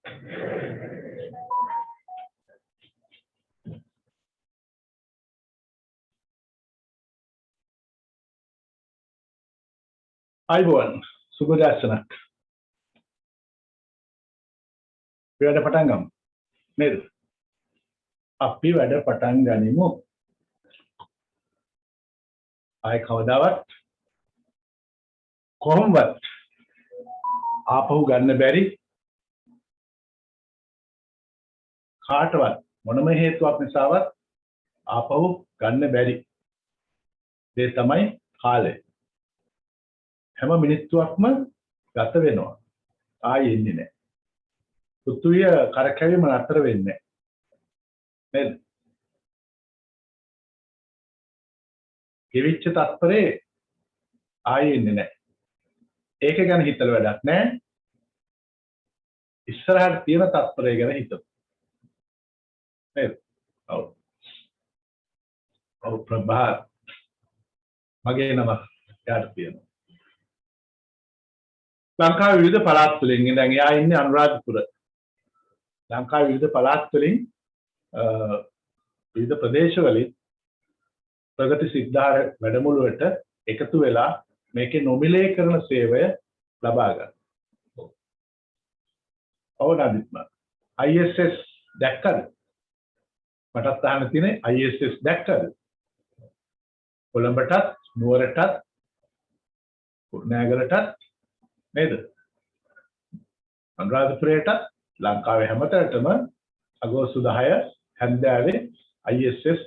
අයිබෝන් සුබ දැසනක් වැඩ පටන් ගමු නේද? අපි වැඩ පටන් ගනිමු. ආයි කවදාවත් කොහොමවත් ආපහු ගන්න බැරි කාටවත් මොනම හේතුවක් නිසාවත් ආපහු ගන්න බැරි දේ තමයි කාලය. හැම මිනිත්තුවක්ම ගත වෙනවා. ආයෙ එන්නේ නැහැ. පෘථුවිය කරකැවීම නතර වෙන්නේ නැහැ. නේද? ගෙවිච්ච තත්පරේ ආයෙ එන්නේ නැහැ. ඒක ගැන හිතලා වැඩක් නැහැ. ඉස්සරහට තියෙන තත්පරේ ගැන හිතමු. නේද? ඔව්. ඔව් ප්‍රභාත්. මගේ නම යාට තියෙනවා. ලංකාවේ විවිධ පළාත් වලින් දැන් එයා ඉන්නේ අනුරාධපුර. ලංකාවේ විවිධ පළාත් වලින් විවිධ ප්‍රදේශවලින් ප්‍රගති සිද්ධාර වැඩමුළුවට එකතු වෙලා මේකේ නොමිලේ කරන සේවය ලබා ගන්න. ඔව් නදිත්ම. ISS දැක්කද? මටත් අහන්න තියෙන්නේ ISS දැක්කද? කොළඹටත් නුවරටත් කුරුණෑගලටත් නේද? අනුරාධපුරයටත් ලංකාවේ හැමතැනටම අගෝස්තු 10 හැන්දෑවේ ISS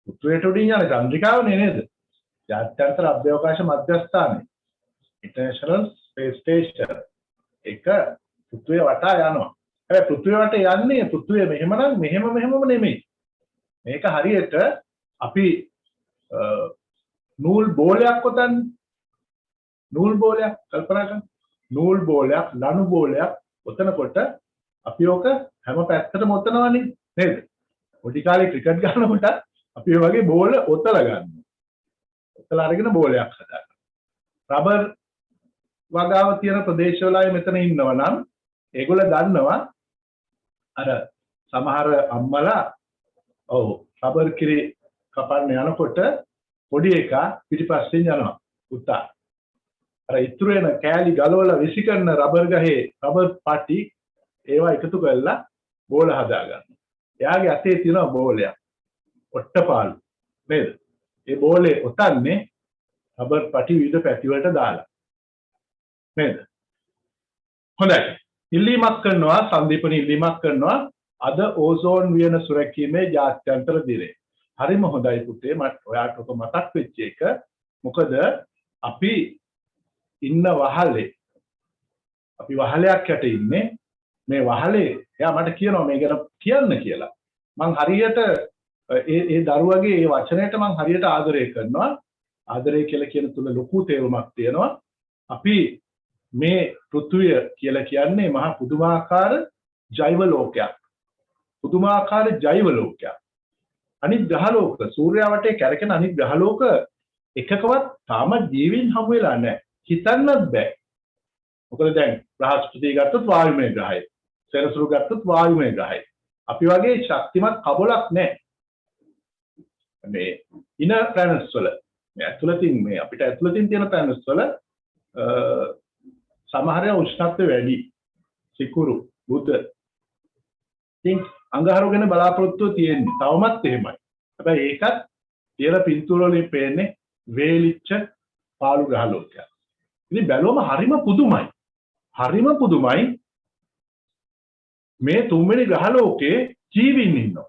පෘථිවියට උඩින් යන චන්ද්‍රිකාවනේ නේද? ජාත්‍යන්තර අභ්‍යවකාශ මධ්‍යස්ථානයේ ඉන්ටර්නැෂනල් ස්පේස් ස්ටේෂන් එක පෘථිවිය වටා යනවා. හැබැයි පෘථිවිය වටේ යන්නේ පෘථිවිය මෙහෙමම නෙමෙයි. මේක හරියට අපි නූල් බෝලයක් කොටන්නේ. නූල් බෝලයක් කල්පනා කරන්න. නූල් බෝලයක් ලණු බෝලයක් ඔතනකොට අපි ඕක හැම පැත්තටම ඔතනවනේ නේද? පොඩි කාලේ ක්‍රිකට් ගන්නකොට අපි ඔය වගේ බෝල ඔතලා ගන්නවා. ඔතලා අරගෙන බෝලයක් හදාගන්නවා. රබර් වගාව තියෙන ප්‍රදේශවල අය මෙතන ඉන්නවා නම් ඒගොල්ලෝ දන්නවා අර සමහර අම්මලා ඔව් රබර් කිරි කපන්න යනකොට පොඩි එකා පිටිපස්සෙන් යනවා පුතා. අර ඉතුරු වෙන කෑලි ගලවලා විසි කරන රබර් ගහේ රබර් පටි ඒවා එකතු කරලා බෝල හදා ගන්නවා. එයාගේ අතේ තියෙන බෝලයක් ඔට්ටපාලු නේද? ඒ බෝලේ ඔතන්නේ රබර් පටි විවිධ පැති වලට දාලා නේද? හොඳයි. ඉල්ලීමක් කරනවා සංදීපන ඉල්ලීමක් කරනවා අද ඕසෝන් වියන සුරැකීමේ ජාත්‍යන්තර දිනය. හරිම හොඳයි පුතේ මට ඔයාට ඔක මතක් වෙච්ච එක. මොකද අපි ඉන්න වහලේ අපි වහලයක් යට ඉන්නේ. මේ වහලේ එයා මට කියනවා මේ ගැන කියන්න කියලා. මං හරියට ඒ දරුවගේ ඒ වචනයට මං හරියට ආදරය කරනවා. ආදරය කියලා කියන තුල ලොකු තේරුමක් තියෙනවා. අපි මේ පෘථුවිය කියලා කියන්නේ මහා පුදුමාකාර ජෛව ලෝකයක්. පුදුමාකාර ජෛව ලෝකයක්. අනිත් ග්‍රහ ලෝක සූර්යයා වටේ කැරකෙන අනිත් ග්‍රහ ලෝක එකකවත් තාම ජීවීන් හමු වෙලා නැහැ. හිතන්නත් බෑ. මොකද දැන් බ්‍රහස්පතිය ගත්තොත් වායුමය ග්‍රහයි. සෙනසුරු ගත්තොත් වායුමය ග්‍රහයි. අපි වගේ ශක්තිමත් කබලක් නැහැ. මේ ඉන ප්ලැනට්ස් වල මේ ඇතුළතින් මේ අපිට ඇතුළතින් තියෙන ප්ලැනට්ස් වල සමහර උෂ්ණත්වය වැඩි. සිකුරු, බුධ. ඉතින් අඟහරු ගැන බලාපොරොත්තුව තියෙන්නේ. තවමත් එහෙමයි. හැබැයි ඒකත් තියෙන පින්තූර වලින් පේන්නේ වේලිච්ච පාළු ග්‍රහ ලෝකයක්. ඉතින් බැලුවම හරිම පුදුමයි. හරිම පුදුමයි. මේ තුන්වෙනි ග්‍රහ ලෝකේ ජීවීන් ඉන්නවා.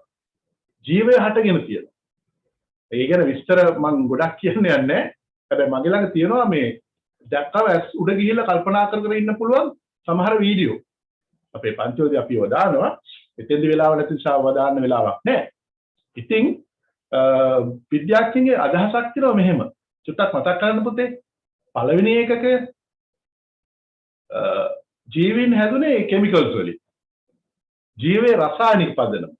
ජීවය හටගෙන තියෙනවා. ඒ ගැන විස්තර මම ගොඩක් කියන්න යන්නේ. හැබැයි මගේ ළඟ තියෙනවා මේ දැක්කම උඩ ගිහිල්ලා කල්පනා කර කර ඉන්න පුළුවන් සමහර වීඩියෝ. අපේ පන්තිවලදී අපි වදානවා. එතෙන්දි වෙලාව නැති නිසා වදාන්න වෙලාවක් නැහැ. ඉතින් විද්‍යාඥයන්ගේ අදහසක් තියෙනවා මෙහෙම. චුට්ටක් මතක් කරගන්න පුතේ. පළවෙනි ඒකක ජීවීන් හැදුනේ කෙමිකල්ස් වලින්. ජීවයේ රසායනික පදනම.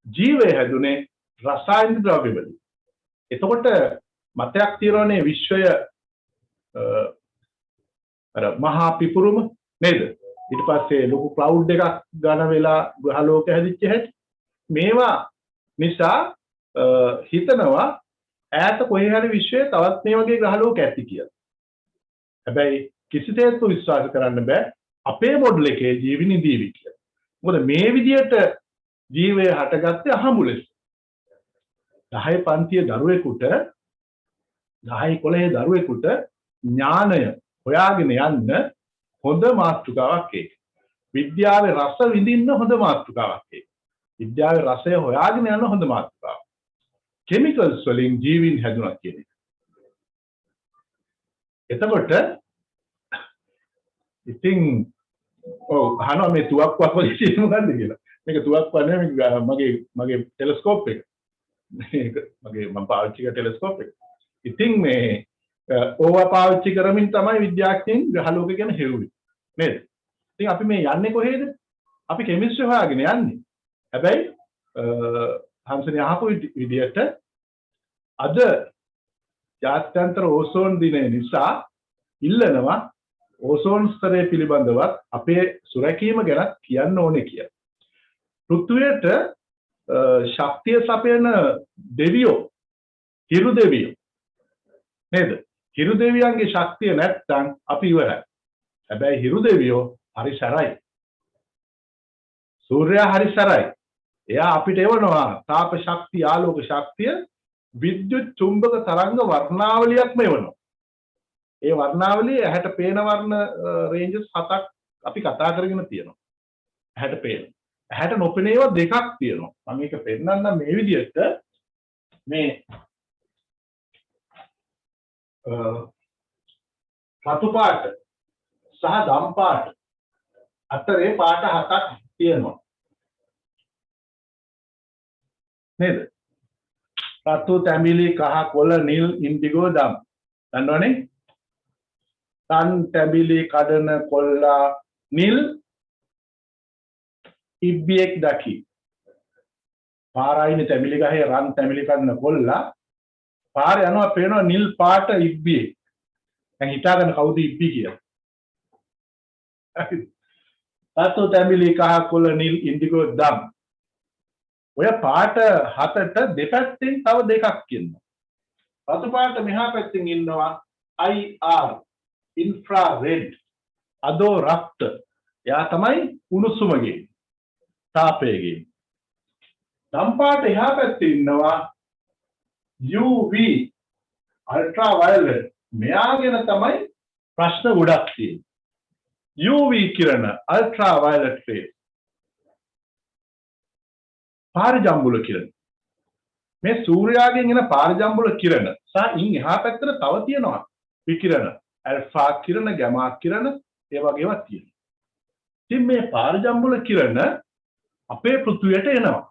ජීවය හැදුනේ රසායනික ද්‍රව්‍ය වලින්. එතකොට මතයක් තියෙනවානේ විශ්වය අර මහා පිපුරුම නේද? ඊට පස්සේ ලොකු ක්ලවුඩ් එකක් ඝන වෙලා ග්‍රහලෝක හැදිච්ච හැටි මේවා නිසා හිතනවා ඈත කොහේ හරි විශ්වයේ තවත් මේ වගේ ග්‍රහලෝක ඇති කියලා. හැබැයි කිසිසේත් විශ්වාස කරන්න බෑ අපේ මොඩල් එකේ ජීවි නිදීවි කියලා. මොකද මේ විදියට ජීවය හටගත්තේ අහඹු ලෙස. 10 පන්තියේ දරුවෙකුට 10 11 දරුවෙකුට ඥානය හොයාගෙන යන්න හොඳ මාතෘකාවක් ඒක. විද්‍යාවේ රස විඳින්න හොඳ මාතෘකාවක් ඒක. විද්‍යාවේ රසය හොයාගෙන යන හොඳ මාතෘකාවක්. කෙමිකල්ස් වලින් ජීවීන් හැදුණා කියන එක. එතකොට ඉතින් අහනවා මේ තුවක්කුවක් වගේ තියෙන මොකද්ද කියලා. මේක තුවක්කුවක් නෙමෙයි මගේ ටෙලස්කෝප් එක. මේක මම පාවිච්චි කරන ටෙලස්කෝප් එක. ඉතින් මේ ඕවා පාවිච්චි කරමින් තමයි විද්‍යාඥයින් ග්‍රහලෝක ගැන හෙව්වේ. නේද? ඉතින් අපි මේ යන්නේ කොහේද? අපි කෙමිස්ට්‍රි හොයාගෙන යන්නේ. හැබැයි හම්සනේ අහපු විදියට අද ජාත්‍යන්තර ඕසෝන් දිනය නිසා ඉල්ලනවා ඕසෝන් ස්තරය පිළිබඳවත් අපේ සුරැකීම ගැන කියන්න ඕනේ කියලා. පෘථිවියට ශක්තිය සපයන දෙවියෝ හිරු දෙවියෝ නේද? හිරු දෙවියන්ගේ ශක්තිය නැත්නම් අපි ඉවරයි. හැබැයි හිරු දෙවියෝ හරි සරයි. සූර්යයා හරි සරයි. එයා අපිට එවනවා තාප ශක්තිය, ආලෝක ශක්තිය, විද්‍යුත් චුම්බක තරංග වර්ණාවලියක්ම එවනවා. ඒ වර්ණාවලිය ඇහැට පේන වර්ණ රේන්ජස් 7ක් අපි කතා කරගෙන තියෙනවා. ඇහැට පේන. ඇහැට නොපෙනෙන ඒවා දෙකක් තියෙනවා. මම මේක පෙන්නන්නම් මේ විදිහට මේ රතු පාට සහ දම් පාට අතරේ පාට 7ක් තියෙනවා. නේද? රතු, තැඹිලි, කහ, කොළ, නිල්, ඉන්ඩිගෝ, දම්. දන්නවනේ? තන්, තැඹිලි, කඩන, කොල්ලා, නිල් ඉබ්බියෙක් දකි. පාරයිනේ තැඹිලි ගහේ රන් තැඹිලි කඩන කොල්ලා පාරේ යනවා පේනවා නිල් පාට ඉබ්බියෙක්. දැන් හිතාගන්න කවුද ඉබ්බි කියලා. රතු, තැඹිලි, කහ, කොළ, නිල්, ඉන්ඩිගෝ, දම්. ඔය පාට 7ට දෙපැත්තෙන් තව දෙකක් ඉන්නවා. රතු පාට මෙහා පැත්තෙන් ඉන්නවා IR ඉන්ෆ්‍රාරෙඩ් අදෝ රක්ත. එයා තමයි උණුසුම ගේන්නේ. තාපය ගේන්නේ. දම් පාට එහා පැත්තේ ඉන්නවා UV අල්ට්‍රා වයලට්. මෙයා ගැන තමයි ප්‍රශ්න ගොඩක් තියෙන්නේ. UV කිරණ අල්ට්‍රා වයලට් රේස්. පාරජම්බුල කිරණ. මේ සූර්යාගෙන් එන පාරජම්බුල කිරණ සහ ඉන් එහා පැත්තට තව තියෙනවා විකිරණ ඇල්ෆා කිරණ, ගැමා කිරණ, ඒ වගේ ඒවා තියෙනවා. ඉතින් මේ පාරජම්බුල කිරණ අපේ පෘථිවියට එනවා.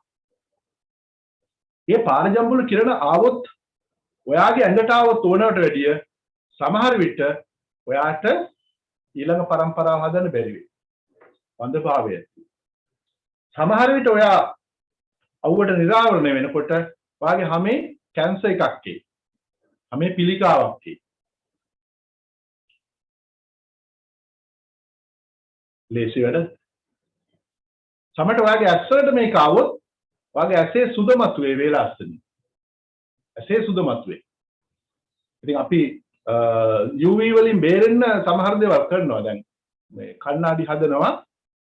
මේ පාරජම්බුල කිරණ ආවොත් ඔයාගේ ඇඟට ආවොත් ඕනවට වැඩිය සමහර විට ඔයාට ඊළඟ પરම්පරාව හදන්න බැරි වෙයි. වන්දභාවය. සමහර විට ඔයා අවුවට නිරාවරණය වෙනකොට වාගේ හැමේ කැන්සර් එකක් එයි. හැමේ පිළිකාවක් එයි. ලේසි වැඩ. සමහරට වාගේ ඇස්වලට මේක આવොත් වාගේ ඇසේ සුද මතුවේ වේලාස්සනි. ඇසේ සුද මතුවේ. ඉතින් අපි UV වලින් බේරෙන්න සමහර දේවල් කරනවා. දැන් මේ කණ්ණාඩි හදනවා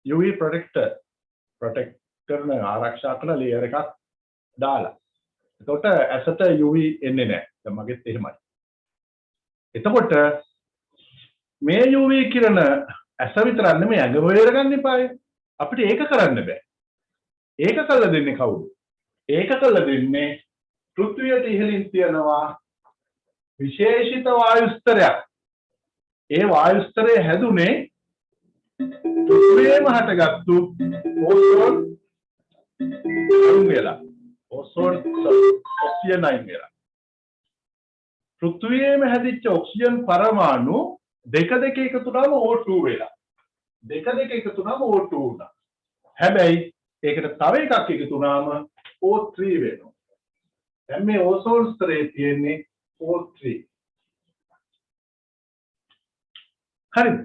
UV ප්‍රොටෙක්ට් කරන ආරක්ෂා කරන ලේයර් එකක් දාලා. එතකොට ඇසට UV එන්නේ නැහැ. දැන් මගෙත් එහෙමයි. එතකොට මේ UV කිරණ ඇස විතරක් නෙමෙයි ඇඟම වේරගන්න එපායි. අපිට ඒක කරන්න බෑ. ඒක කළා දෙන්නේ කවුද? ඒක කළා දෙන්නේ පෘථිවියට ඉහළින් තියනවා විශේෂිත වායු ස්තරයක්. ඒ වායු ස්තරය හැදුනේ පෘථිවියේම හටගත්තු ඕසෝන් වෙලා. ඕසෝන් ඔක්සිජන් අයින් වෙලා. පෘථිවියේම හැදිච්ච ඔක්සිජන් පරමාණු දෙක එකතු වුණාම O2 වෙලා. දෙක එකතු වුණාම O2 වුණා. හැබැයි ඒකට තව එකක් එකතු වුණාම O3 වෙනවා. දැන් මේ ඕසෝන් ස්තරයේ තියෙන්නේ O3. හරිද?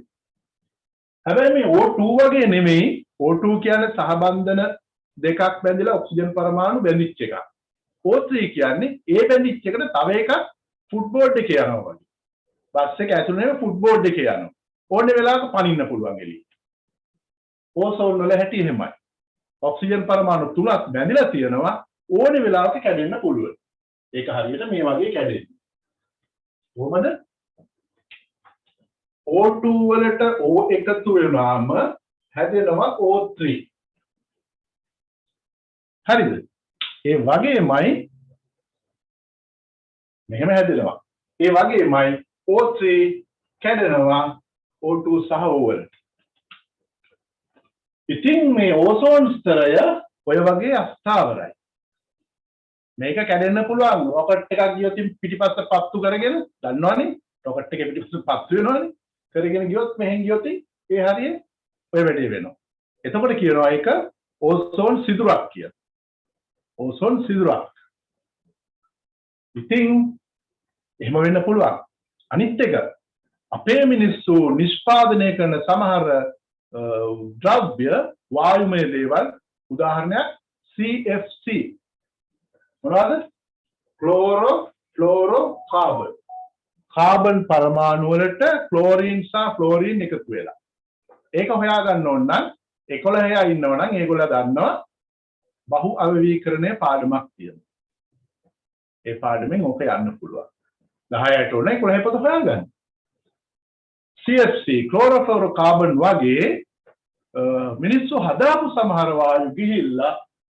හැබැයි මේ O2 වගේ නෙමෙයි. O2 කියන්නේ සහබන්ධන දෙකක් බැඳිලා ඔක්සිජන් පරමාණු බැඳිච්ච එකක්. O3 කියන්නේ ඒ බැඳිච්ච එකට තව එකක් ෆුට්බෝල් එකේ යනවා වගේ. බස් එක ඇතුළේ ෆුට්බෝල් එකේ යනවා. ඕනේ වෙලාවක පනින්න පුළුවන් එළියට. ඕසෝන් වල හැටි එහෙමයි. ඔක්සිජන් පරමාණු තුනක් බැඳිලා තියෙනවා ඕනේ වෙලාවක කැඩෙන්න පුළුවන්. ඒක හරියට මේ වගේ කැඩෙන්නේ. කොහොමද? O2 වලට O එකතු වෙනාම හැදෙනවා O3. හරිද? ඒ වගේමයි මෙහෙම හැදෙනවා. ඒ වගේමයි O3 කැඩෙනවා O2 සහ O වලට. ඉතින් මේ ඕසෝන් ස්තරය ඔය වගේ අස්ථාවරයි. මේක කැඩෙන්න පුළුවන්. රොකට් එකක් ගියොත් පිටිපස්ස පත්තු කරගෙන දන්නවනේ. රොකට් එකේ පිටිපස්ස පත්තු වෙනවනේ. කරගෙන ගියොත් මෙහෙන් ගියොත් ඒ හරිය ඔය වැඩේ වෙනවා. එතකොට කියනවා ඒක ඕසෝන් සිදුරක් කියලා. ඕසෝන් සිදුරක්. ඉතින් එහෙම වෙන්න පුළුවන්. අනිත් එක අපේ මිනිස්සු නිෂ්පාදනය කරන සමහර ද්‍රව්‍ය වායුමය දේවල් උදාහරණයක් CFC මොනවද? ක්ලෝරෝ ෆ්ලෝරෝ කාබන්. කාබන් පරමාණු වලට ක්ලෝරින් සහ ෆ්ලෝරින් එකතු වෙලා. ඒක හොයාගන්න ඕන නම් 11 ඉන්නව නම් ඒගොල්ලෝ දන්නවා බහු අවවීකරණයේ පාඩමක් තියෙනවා. ඒ පාඩමෙන් ඕක යන්න පුළුවන්. 10ට ඕනේ 11 පොත හොයාගන්න. CFC ක්ලෝරෝෆ්ලෝරෝකාබන් වගේ මිනිස්සු හදාපු සමහර වායු ගිහිල්ලා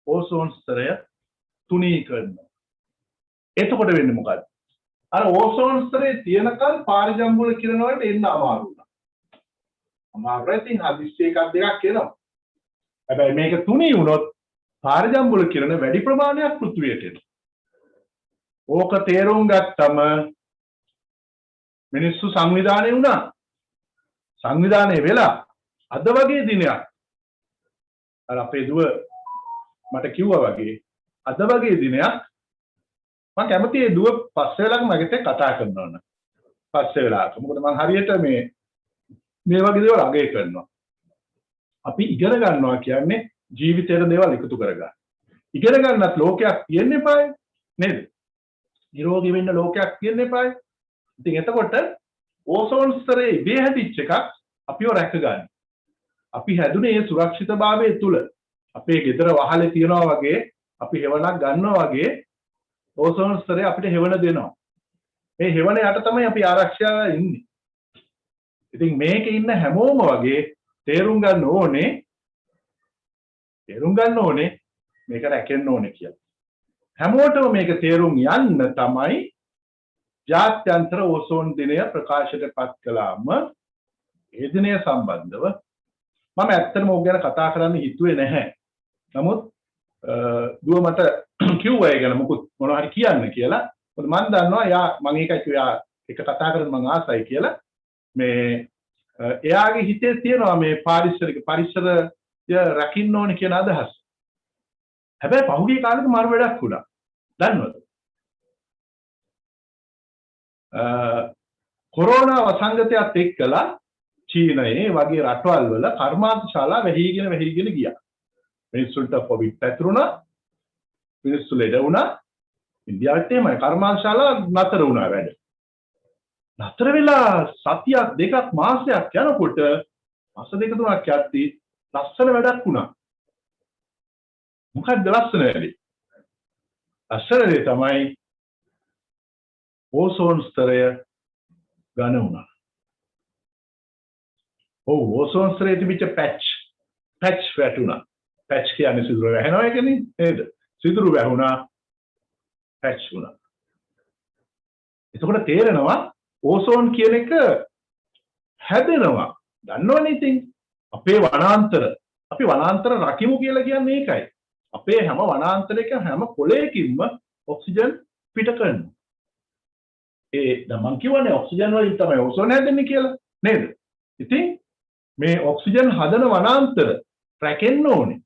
ඕසෝන් ස්තරය තුනී කරනවා. එතකොට වෙන්නේ මොකද්ද? අර ඕසෝන් ස්තරයේ තියෙනකල් පාරිජම්බුල කිරණ වලට එන්න අමාරු වුණා. අමාරුයි ඉතින් හදිස්සි එකක් දෙකක් එනවා. හැබැයි මේක තුනී වුණොත් පාරිජම්බුල කිරණ වැඩි ප්‍රමාණයක් පෘථිවියට එනවා. ඕක තේරුම් ගත්තම මිනිස්සු සංවිධානය වුණා. සංවිධානය වෙලා අද වගේ දිනයක් අර අපේ දුව මට කිව්වා වගේ අද වගේ දිනයක් මම කැමති ඒ දුව පස්සේ වෙලාවක මගෙත් කතා කරනවා නේද පස්සේ වෙලාවක මොකද මම හරියට මේ වගේ දේවල් අගය කරනවා අපි ඉගෙන ගන්නවා කියන්නේ ජීවිතේට දේවල් එකතු කරගන්න ඉගෙන ගන්නත් ලෝකයක් තියෙන්න එපායි නේද නිරෝගී වෙන්න ලෝකයක් තියෙන්න එපායි ඉතින් එතකොට ඕසෝන් ස්තරයේ ඉබේ හැදිච්ච එකක් අපිව රැක ගන්න. අපි හැදුනේ මේ සුරක්ෂිතභාවය තුල. අපේ ගෙදර වහලේ තියනවා වගේ අපි හෙවණක් ගන්නවා වගේ ඕසෝන් ස්තරය අපිට හෙවණ දෙනවා. මේ හෙවණ යට තමයි අපි ආරක්ෂාව ඉන්නේ. ඉතින් මේකේ ඉන්න හැමෝම වගේ තේරුම් ගන්න ඕනේ මේක රැකෙන්න ඕනේ කියලා. හැමෝටම මේක තේරුම් යන්න තමයි ජාත්‍යන්තර ඕසෝන් දිනය ප්‍රකාශයට පත් කළාම ඒ දිනය සම්බන්ධව මම ඇත්තටම ඕක ගැන කතා කරන්න හිතුවේ නැහැ. නමුත් දුව මට කිව්වා ඒ ගැන මොකුත් මොනවා හරි කියන්න කියලා. මොකද මම දන්නවා මම ඒකයි කිව්වා එක කතා කරන්න මම ආසයි කියලා. මේ එයාගේ හිතේ තියෙනවා මේ පරිසරය රකින්න ඕනේ කියන අදහස. හැබැයි පහුගිය කාලෙක මාරු වැඩක් වුණා. දන්නවද? කොරෝනා වසංගතයත් එක්කලා චීනයේ වගේ රටවල් වල කර්මාන්තශාලා වැහිගෙන ගියා. මිනිස්සුන්ට කොවිඩ් පැතුරුණා. මිනිස්සු ලෙඩ වුණා. ඉන්දියාවට එමය කර්මාන්තශාලා නතර වුණා වැඩ. නතර වෙලා සතියක් දෙකක් මාසයක් යනකොට මාස දෙක තුනක් යද්දී ලස්සන වැඩක් වුණා. මොකක්ද ලස්සන වැඩේ? ලස්සන දේ තමයි ඕසෝන් ස්තරය ඝන වුණා. ඕසෝන් ස්තරයේ තිබිච්ච පැච් වැටුණා. පැච් කියන්නේ සිදුරු වැහෙනවා එකනේ නේද? සිදුරු වැහුණා පැච් වුණා. එතකොට තේරෙනවා ඕසෝන් කියන එක හැදෙනවා. දන්නවනේ ඉතින් අපේ වනාන්තර අපි වනාන්තර රකිමු කියලා කියන්නේ ඒකයි. අපේ හැම වනාන්තරයක හැම කොළයකින්ම ඔක්සිජන් පිට කරනවා. දැන් මං කියවනේ ඔක්සිජන් වලින් තමයි ඕසෝන් හැදෙන්නේ කියලා නේද? ඉතින් මේ ඔක්සිජන් හදන වනාන්තර රැකෙන්න ඕනේ.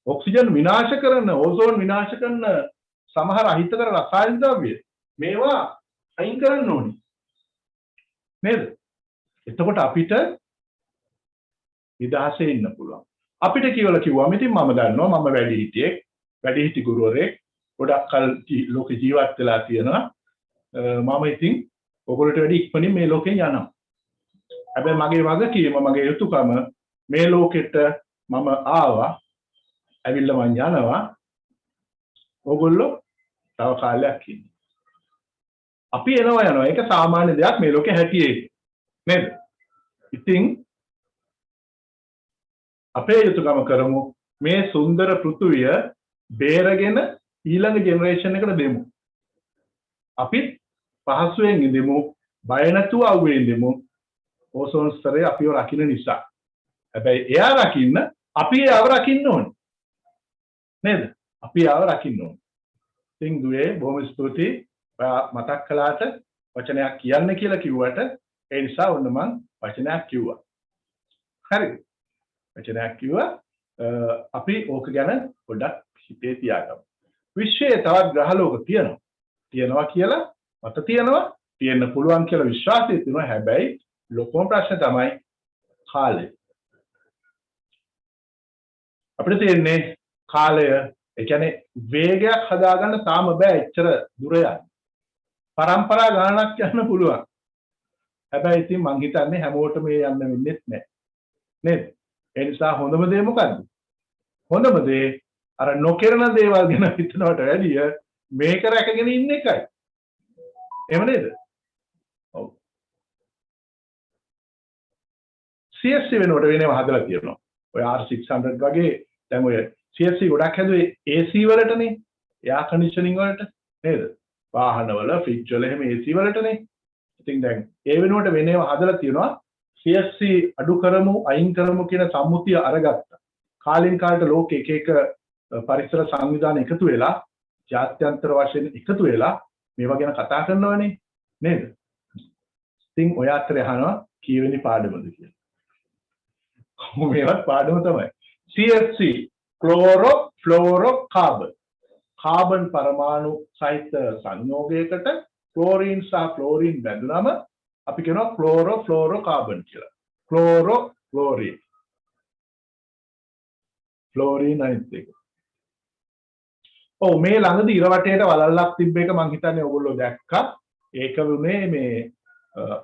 ඔක්සිජන් විනාශ කරන ඕසෝන් විනාශ කරන සමහර අහිතකර රසායනික ද්‍රව්‍ය මේවා අයින් කරන්න ඕනේ. නේද? එතකොට අපිට නිදහසේ ඉන්න පුළුවන්. අපිට කියලා කිව්වම ඉතින් මම දන්නවා මම වැඩිහිටි ගුරුවරයෙක් ගොඩක් කල් ලෝකේ ජීවත් වෙලා තියෙනවා. මම ඉතින් ඔයගොල්ලන්ට වැඩි ඉක්මනින් මේ ලෝකෙන් යනවා. හැබැයි මගේ වගකීම මගේ යුතුයකම මේ ලෝකෙට මම ආවා. ඇවිල්ලා මං යනවා. ඔයගොල්ලෝ තව කාලයක් ඉන්න. අපි යනවා. ඒක සාමාන්‍ය දෙයක් මේ ලෝකේ හැටියේ. නේද? ඉතින් අපේ යුතුයකම කරමු මේ සුන්දර පෘථුවිය බේරගෙන ඊළඟ ජෙනරේෂන් එකට දෙමු. අපි පහසුවෙන් ඉඳිමු, බය නැතුව අවුවේ ඉඳිමු. ඕසෝන් ස්තරය අපිව රකින්න නිසා. හැබැයි එයා රකින්න අපි එයාව රකින්න ඕනේ. නේද? අපි එයාව රකින්න ඕනේ. ඉතින් දුවේ බොහොම ස්තුතියි. මතක් කළාට වචනයක් කියන්න කියලා කිව්වට ඒ නිසා ඔන්න මං වචනයක් කිව්වා. හරිද? වචනයක් කිව්වා. අපි ඕක ගැන පොඩ්ඩක් හිතේ තියාගමු. විශ්වයේ තවත් ග්‍රහලෝක තියෙනවා කියලා මත තියෙන්න පුළුවන් කියලා විශ්වාසය තියෙනවා. හැබැයි ලොකම ප්‍රශ්නේ තමයි කාලය. අපිට තියෙන්නේ කාලය, ඒ කියන්නේ වේගයක් හදාගන්න තාම බෑ එච්චර දුර යන්න. පරම්පරා ගණනක් යන්න පුළුවන්. හැබැයි ඉතින් මං හිතන්නේ හැමෝටම මේ යන්න වෙන්නේ නැහැ. නේද? ඒ නිසා හොඳම දේ මොකද්ද? හොඳම දේ අර නොකරන දේවල් ගැන හිතනවට වැඩිය මේක රැකගෙන ඉන්න එකයි. එහෙම නේද? ඔව්. CSC වෙනකොට වෙනම හදලා තියෙනවා. ඔය R600 වගේ දැන් ඔය CSC ගොඩක් හැදුවේ AC වලටනේ. එයා කන්ඩිෂනින් වලට නේද? වාහනවල ෆ්‍රිජ් වල එහෙම AC වලටනේ. ඉතින් දැන් ඒ වෙනුවට වෙනම හදලා තියෙනවා. CSC අඩු කරමු අයින් කරමු කියන සම්මුතිය අරගත්තා. කාලින් කාලට ලෝක එක එක පරිසර සංවිධාන එකතු වෙලා ජාත්‍යන්තර වශයෙන් එකතු වෙලා මේවා ගැන කතා කරනවනේ නේද? ඉතින් ඔය අතරේ අහනවා කීවෙනි පාඩමද කියලා. මේවත් පාඩම තමයි. CFC chlorofluorocarbon. Carbon පරමාණු සහිත සංයෝගයකට ක්ලෝරින් සහ ෆ්ලෝරින් බැඳුනම අපි කියනවා ක්ලෝරෝ ෆ්ලෝරෝ කාබන් කියලා. ක්ලෝරෝ ෆ්ලෝරින්. ෆ්ලෝරින් අනිත් එක. ඔව් මේ ළඟදී ඉර වටේට වලල්ලක් තිබ්බ එක මං හිතන්නේ ඔයගොල්ලෝ දැක්කා. ඒක වුණේ මේ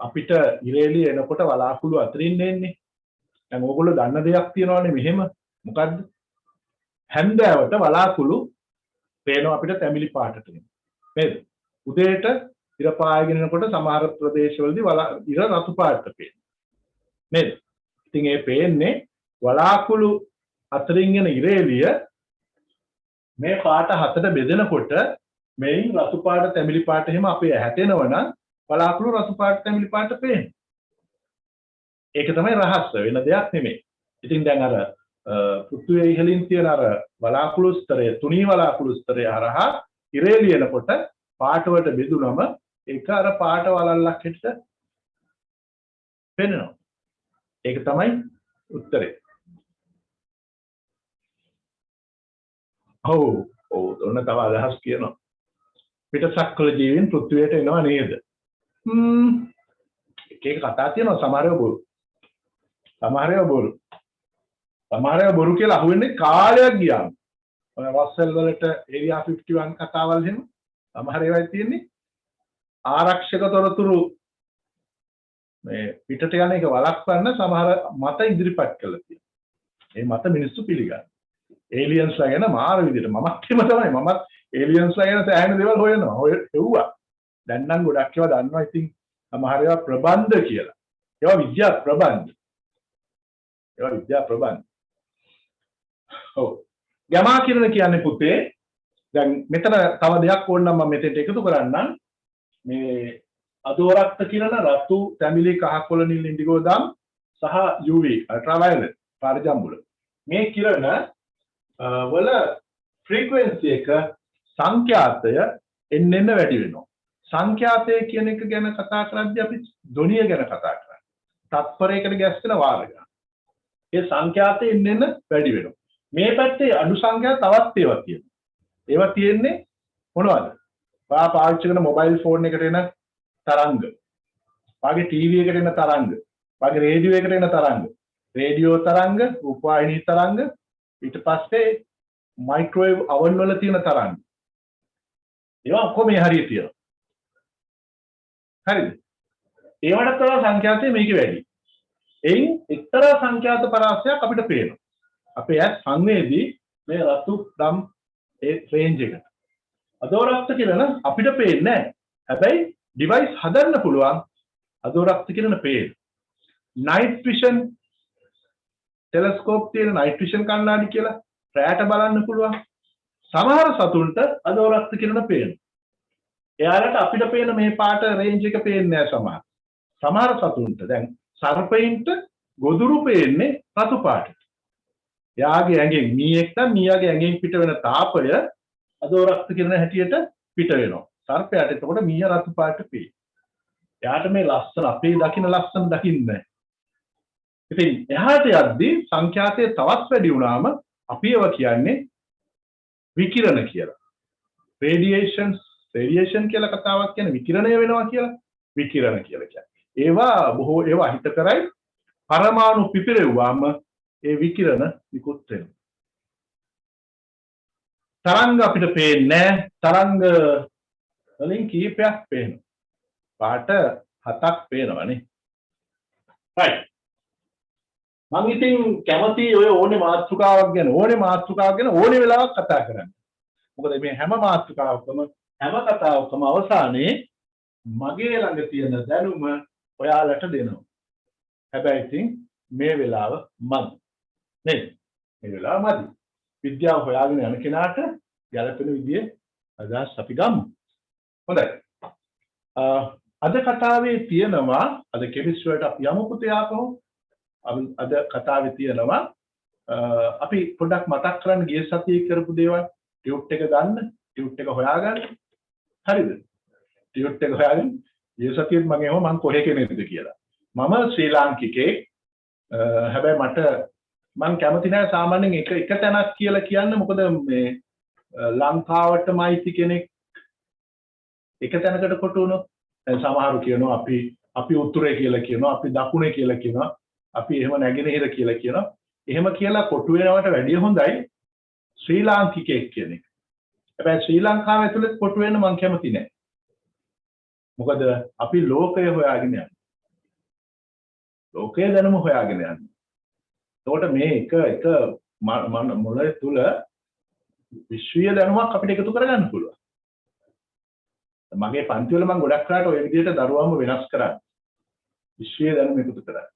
අපිට ඉරේලි එනකොට වලාකුළු අතරින් එන්නේ. දැන් ඕගොල්ලෝ දන්න දෙයක් තියෙනවානේ මෙහෙම. මොකද්ද? හැන්දෑවට වලාකුළු පේනවා අපිට තැඹිලි පාටට. නේද? උදේට ඉර පායගෙන යනකොට සමහර ප්‍රදේශවලදී ඉර රතු පාටට පේනවා. නේද? ඉතින් ඒ පේන්නේ වලාකුළු අතරින් එන ඉරේලිය මේ පාට හතට බෙදෙනකොට මේන් රතු පාට තැඹිලි පාට එහෙම අපේ හැටෙනවනම් වලාකුළු රතු පාට තැඹිලි පාට පේන්නේ. ඒක තමයි රහස්ස, වෙන දෙයක් නෙමෙයි. ඉතින් දැන් අර පෘථිවිය ඉහළින් තියෙන අර වලාකුළු ස්තරය, තුනී වලාකුළු ස්තරය හරහා ඉරේලිය එනකොට පාට වලට බෙදුනම ඒක අර පාට වලල්ලක් හැටියට පේනවා. ඒක තමයි උත්තරේ. ඔව් ඔන්න තව අදහස් කියනවා. පිටසක්වල ජීවීන් පෘථිවියට එනවා නේද? එක කතා තියෙනවා. සමහරව බොරු කියලා අහුවෙන්නේ කාලයක් ගියාම. ඔය රස්සල් වලට ඒරියා 51 කතාවල් එහෙම සමහර ඒවායි තියෙන්නේ ආරක්ෂක තොරතුරු මේ පිටට යන එක වළක්වන්න සමහර මත ඉදිරිපත් කළා තියෙනවා. ඒ මත මිනිස්සු පිළිගන්නවා. ඒලියන්ස්ලා ගැන මාර විදිහට මමත් එහෙම තමයි. මමත් ඒලියන්ස්ලා ගැන සෑහෙන දේවල් හොයනවා. හෙව්වා. දැන් නම් ගොඩක් ඒවා දන්නවා. ඉතින් සමහර ඒවා ප්‍රබන්ධ කියලා. ඒවා විද්‍යා ප්‍රබන්ධ. ඔව්. ගමා කිරණ කියන්නේ පුතේ දැන් මෙතන තව දෙයක් ඕනනම් මම මෙතෙන්ට එකතු කරන්නම්. මේ අදෝරක්ත කිරණ රතු තැඹිලි කහ කොළ නිල් ඉන්ඩිගෝ දම් සහ UV අල්ට්‍රාවයලට් පාරජම්බුල. මේ කිරණ වල ෆ්‍රීකවෙන්සි එක සංඛ්‍යාතය එන්න වැඩි වෙනවා. සංඛ්‍යාතය කියන එක ගැන කතා කරද්දී අපි ධ්වනිය ගැන කතා කරන්නේ. තත්පරයකට ගැස්සෙන වාර ගන්න. ඒ සංඛ්‍යාතය එන්න වැඩි වෙනවා. මේ පැත්තේ අඩු සංඛ්‍යා තවත් ඒවා තියෙනවා. ඒවා තියෙන්නේ මොනවද? පාවිච්චි කරන මොබයිල් ෆෝන් එකට එන තරංග. වාගේ ටීවී එකට එන තරංග. වාගේ රේඩියෝ එකට එන තරංග. රේඩියෝ තරංග, රූපවාහිනී තරංග, ඊට පස්සේ මයික්‍රෝවේව් oven වල තියෙන තරංග. ඒවා ඔක්කොම මේ හරියට තියෙනවා. හරිද? ඒවට තව සංඛ්‍යාතය මේකේ වැඩි. එයින් එක්තරා සංඛ්‍යාත පරාසයක් අපිට පේනවා. අපේ ඇස් සංවේදී මේ රතු දම් ඒ රේන්ජ් එකට. අදෝරක්ත කිරණ අපිට පේන්නේ නැහැ. හැබැයි ඩිවයිස් හදන්න පුළුවන් අදෝරක්ත කිරණ පේන. නයිට් විෂන් ටෙලස්කෝප් තියෙන නයිට් විෂන් කණ්ණාඩි කියලා රැට බලන්න පුළුවන්. සමහර සතුන්ට අදෝරක්ත කිරණ පේනවා. එයාලට අපිට පේන මේ පාට රේන්ජ් එක පේන්නේ නැහැ සමහර. සමහර සතුන්ට දැන් සර්පයින්ට ගොදුරු පේන්නේ රතු පාටට. එයාගේ ඇඟෙන් මීයෙක් නම් මීයාගේ ඇඟෙන් පිට වෙන තාපය අදෝරක්ත කිරණ හැටියට පිට වෙනවා. සර්පයාට එතකොට මීයා රතු පාට පේයි. එයාට මේ ලස්සන අපේ දකින්න ලස්සන දකින්නේ නැහැ. ඉතින් එහාට යද්දී සංඛ්‍යාතය තවත් වැඩි වුණාම අපි ඒවා කියන්නේ විකිරණ කියලා. රේඩියේෂන් කියලා කතාවක් කියන්නේ විකිරණය වෙනවා කියලා. විකිරණ කියලා කියන්නේ. ඒවා හිත කරයි පරමාණු පිපිරෙව්වාම ඒ විකිරණ නිකුත් වෙනවා. තරංග අපිට පේන්නේ නැහැ. තරංග වලින් කීපයක් පේනවා. පාට 7ක් පේනවනේ. right. මම ඉතින් කැමති ඔය ඕනේ මාතෘකාවක් ගැන ඕනේ වෙලාවක් කතා කරන්න. මොකද මේ හැම මාතෘකාවකම හැම කතාවකම අවසානයේ මගේ ළඟ තියෙන දැනුම ඔයාලට දෙනවා. හැබැයි ඉතින් මේ වෙලාව මදි. නේද? මේ වෙලාව මදි. විද්‍යාව හොයාගෙන යන කෙනාට ගැළපෙන විදිහේ අදහස් අපි ගමු. හොඳයි. අද කතාවේ තියෙනවා අද කෙමිස්ට්‍රි වලට අපි යමු පුතේ ආපහු. අද කතාවේ තියෙනවා අපි පොඩ්ඩක් මතක් කරන්න ගිය සතියේ කරපු දේවල්. ටියුට් එක ගන්න, ටියුට් එක හොයාගන්න. හරිද? ටියුට් එක හොයාගන්න. ගිය සතියේත් මම එහෙම මං කොහේ කෙනෙක්ද කියලා. මම ශ්‍රී ලාංකිකයෙක්. හැබැයි මං කැමති නැහැ සාමාන්‍යයෙන් එක තැනක් කියලා කියන්න. මොකද මේ ලංකාවටම අයිති කෙනෙක් එක තැනකට කොට වුණොත් දැන් සමහරු කියනවා අපි උතුරේ කියලා කියනවා, අපි දකුණේ කියලා කියනවා, අපි එහෙම නැගෙනහිර කියලා කියනවා. එහෙම කියලා කොටු වෙනවට වැඩිය හොඳයි ශ්‍රී ලාංකිකයෙක් කියන එක. හැබැයි ශ්‍රී ලංකාව ඇතුළේ කොටු වෙන්න මං කැමති නැහැ. මොකද අපි ලෝකය හොයාගෙන යන්නේ. ලෝකයේ දැනුම හොයාගෙන යන්නේ. එතකොට මේ එක මොළය තුල විශ්වීය දැනුමක් අපිට එකතු කරගන්න පුළුවන්. මගේ පන්ති වල මම ගොඩක් කරාට ওই විදිහට දරුවම වෙනස් කරා. විශ්වීය දැනුම එකතු කරා.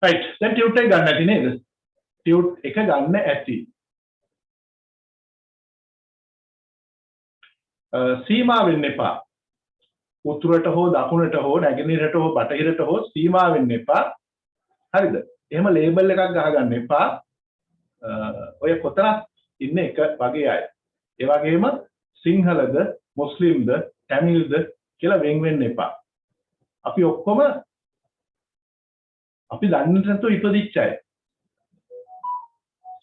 right. දැන් ටියුට් එක ගන්න ඇති නේද? ටියුට් එක ගන්න ඇති. සීමා වෙන්න එපා. උතුරට හෝ දකුණට හෝ නැගෙනහිරට හෝ බටහිරට හෝ සීමා වෙන්න එපා. හරිද? එහෙම ලේබල් එකක් ගහගන්න එපා. ඔය කොතනක් ඉන්න එක වගේ අය. ඒ වගේම සිංහලද, මුස්ලිම්ද, තමිල්ද කියලා වෙන් වෙන්න එපා. අපි ඔක්කොම අපි දන්නේ නැතුව ඉපදිච්ච අය.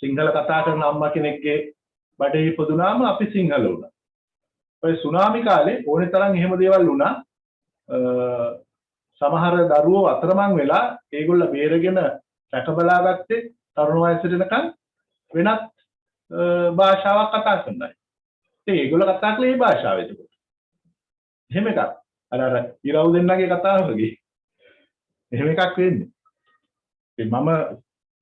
සිංහල කතා කරන අම්මා කෙනෙක්ගේ බඩේ ඉපදුනාම අපි සිංහල වුණා. ඔය සුනාමි කාලේ ඕනේ තරම් එහෙම දේවල් වුණා. සමහර දරුවෝ අතරමං වෙලා ඒගොල්ලෝ බේරගෙන රැක බලාගත්තේ තරුණ වයසට එනකන් වෙනත් භාෂාවක් කතා කරන අය. ඒගොල්ලෝ කතා කළේ මේ භාෂාව එතකොට. එහෙම එකක්. අර ඉරව් දෙන්නගේ කතාව වගේ. එහෙම එකක් වෙන්නේ. ඉතින් මම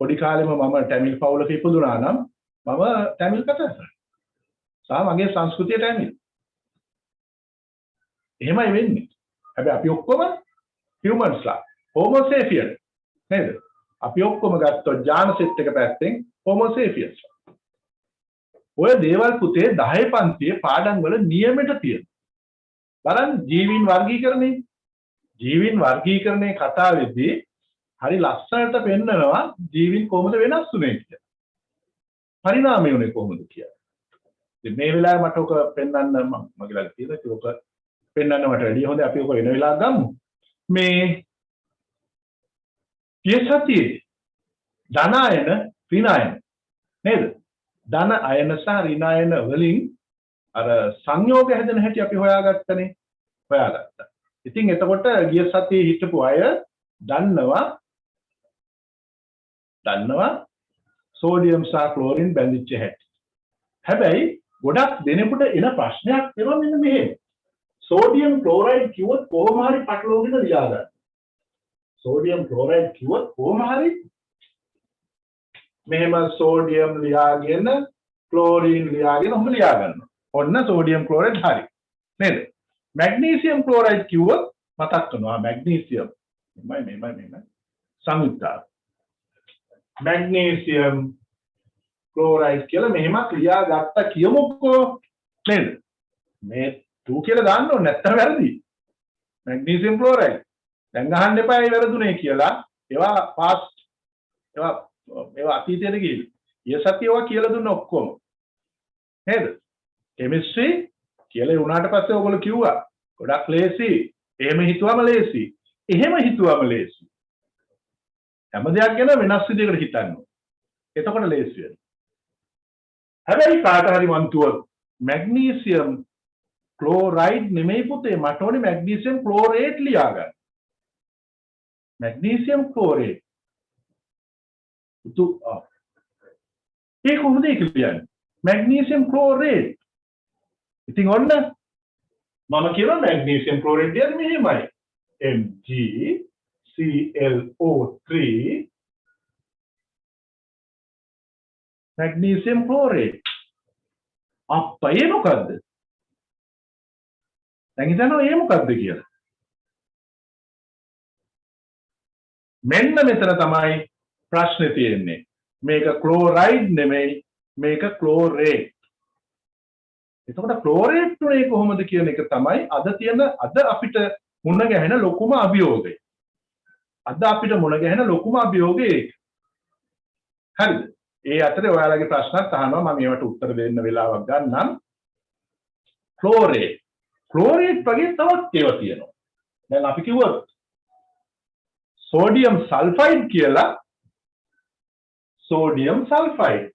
පොඩි කාලෙම මම තමිල් පවුලක ඉපදුනා නම් මම තමිල් කතා කරා. මගේ සංස්කෘතිය තමිල්. එහෙමයි වෙන්නේ. හැබැයි අපි ඔක්කොම humans-ලා homo sapien නේද? අපි ඔක්කොම ගත්තොත් ජාන සෙට් එක පැත්තෙන් homo sapiens. ඔය දේවල් පුතේ 10 පන්තියේ පාඩම් වල නියමෙට තියෙනවා. බලන්න ජීවීන් වර්ගීකරණය. ජීවීන් වර්ගීකරණයේ කතාවේදී හරි ලස්සනට පෙන්නනවා ජීවීන් කොහොමද වෙනස් වුනේ කියලා. පරිණාමය උනේ කොහොමද කියලා. ඉතින් මේ වෙලාවේ මට ඔක පෙන්වන්න මගේ ළඟ තියෙනවා. ඒක ඔක පෙන්වන්න මට වැඩිය හොඳ අපි ඔක වෙන වෙලාවක ගමු. මේ පියසතියේ ධන අයන ඍණ නේද? ධන අයන සහ ඍණ අයන වලින් අර සංයෝග හැදෙන හැටි අපි හොයාගත්තනේ. හොයාගත්තා. ඉතින් එතකොට ගිය සතියේ හිටපු අය දන්නවා දන්නවා සෝඩියම් සහ ක්ලෝරින් බැඳිච්ච හැටි. හැබැයි ගොඩක් දෙනෙකුට එන ප්‍රශ්නයක් එනවා මෙන්න මෙහෙම. සෝඩියම් ක්ලෝරයිඩ් කිව්වොත් කොහොම හරි පටලවගෙන ලියා ගන්න. සෝඩියම් ක්ලෝරයිඩ් කිව්වොත් කොහොම හරි මෙහෙම සෝඩියම් ලියාගෙන ක්ලෝරින් ලියාගෙන ඔහොම ලියා ගන්නවා. ඔන්න සෝඩියම් ක්ලෝරයිඩ් හරි. නේද? මැග්නීසියම් ක්ලෝරයිඩ් කිව්වොත් මතක් කරනවා මැග්නීසියම් මෙහෙමයි සංයුක්තාව. මැග්නීසියම් ක්ලෝරයිඩ් කියලා මෙහෙමක් ලියා ගත්ත කියමුකෝ. නේද? මේ 2 කියලා දාන්න ඕනේ නැත්තම් වැරදි. Magnesium chloride. දැන් අහන්න එපා ඒ වැරදුනේ කියලා. ඒවා පාස්ට් ඒවා අතීතයට ගිහින්. ඊසතිය ඒවා කියලා දුන්න ඔක්කොම. නේද? කෙමිස්ට්‍රි කියලා වුණාට පස්සේ ඔයගොල්ලෝ කිව්වා. ගොඩක් ලේසි. එහෙම හිතුවම ලේසි. එහෙම හිතුවම ලේසි. හැම දෙයක් ගැන වෙනස් විදිහකට හිතන්න ඕනේ. එතකොට ලේසි වෙනවා. හැබැයි කාට හරි මන්තුවක් මැග්නීසියම් ක්ලෝරයිඩ් නෙමෙයි පුතේ මට ඕනේ මැග්නීසියම් ක්ලෝරේට් ලියා ගන්න. මැග්නීසියම් ක්ලෝරේට්. ඒක කොහොමද ඒක කියන්නේ? මැග්නීසියම් ක්ලෝරේට්. ඉතින් ඔන්න මම කියනවා මැග්නීසියම් ක්ලෝරේට් කියන්නේ මෙහෙමයි. MgClO3 magnesium chlorate. අප්පා ඒ මොකද්ද? දැන් හිතනවා ඒ මොකද්ද කියලා. මෙන්න මෙතන තමයි ප්‍රශ්නේ තියෙන්නේ. මේක ක්ලෝරයිඩ් නෙමෙයි මේක ක්ලෝරේට්. එතකොට ක්ලෝරේට් උනේ කොහොමද කියන එක තමයි අද අපිට මුණ ගැහෙන ලොකුම අභියෝගය. අද අපිට මුණ ගැහෙන ලොකුම අභියෝගය ඒක. හරිද? ඒ අතරේ ඔයාලගේ ප්‍රශ්නත් අහනවා මම ඒවට උත්තර දෙන්න වෙලාවක් ගන්නම්. ක්ලෝරේට් වගේ තවත් ඒවා තියෙනවා. දැන් අපි කිව්වොත් සෝඩියම් සල්ෆයිඩ් කියලා සෝඩියම් සල්ෆයිඩ්.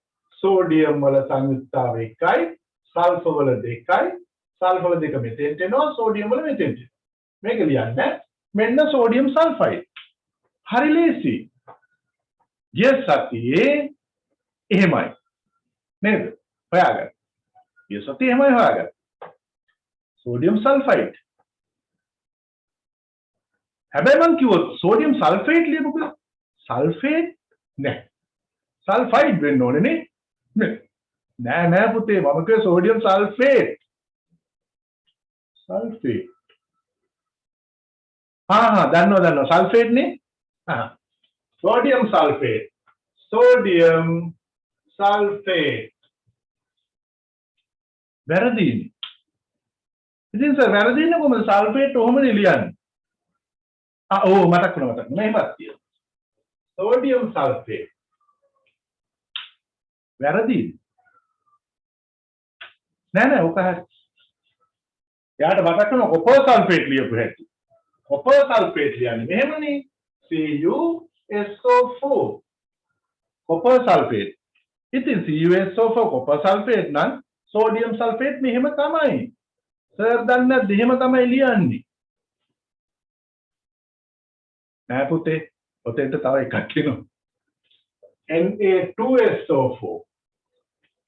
සෝඩියම් වල සංයුක්තාව එකයි, සල්ෆර් වල දෙකයි. සල්ෆර් දෙක මෙතෙන්ට එනවා, සෝඩියම් වල මෙතෙන්ට. මේක ලියන්න මෙන්න සෝඩියම් සල්ෆයිඩ්. හරි ලේසි. ගිය සතියේ එහෙමයි. නේද? හොයාගන්න. ගිය සතියේ එහෙමයි හොයාගන්න. Sodium sulphide. හැබැයි මං කිව්වොත් සෝඩියම් සල්ෆේට් ලියමුකෝ. සල්ෆේට් නෑ. සල්ෆයිඩ් වෙන්න ඕනේ නේ. නෑ පුතේ මම කිව්වේ සෝඩියම් සල්ෆේට්. සල්ෆේට්. දන්නවා සල්ෆේට් නේ. Sodium sulphate. Sodium sulphate. වැරදිනේ. ඉතින් සර් වැරදින්නේ කොහොමද සල්ෆේට් කොහොමද ලියන්නේ? මතක් වුණා. මෙහෙමත් තියෙනවා. Sodium sulphate. වැරදිනේ. නෑ ඔක හරි. යාට මතක් කරන කොපර් සල්ෆේට් ලියපු හැටි. කොපර් සල්ෆේට් කියන්නේ මෙහෙමනේ. CuSO4. Copper sulphate. ඉතින් CuSO4 කොපර් සල්ෆේට් නම් සෝඩියම් සල්ෆේට් මෙහෙම තමයි. සර් දන්නේ නැද්ද? එහෙම තමයි ලියන්නේ. නෑ පුතේ. ඔතෙන්ට තව එකක් එනවා. Na2SO4.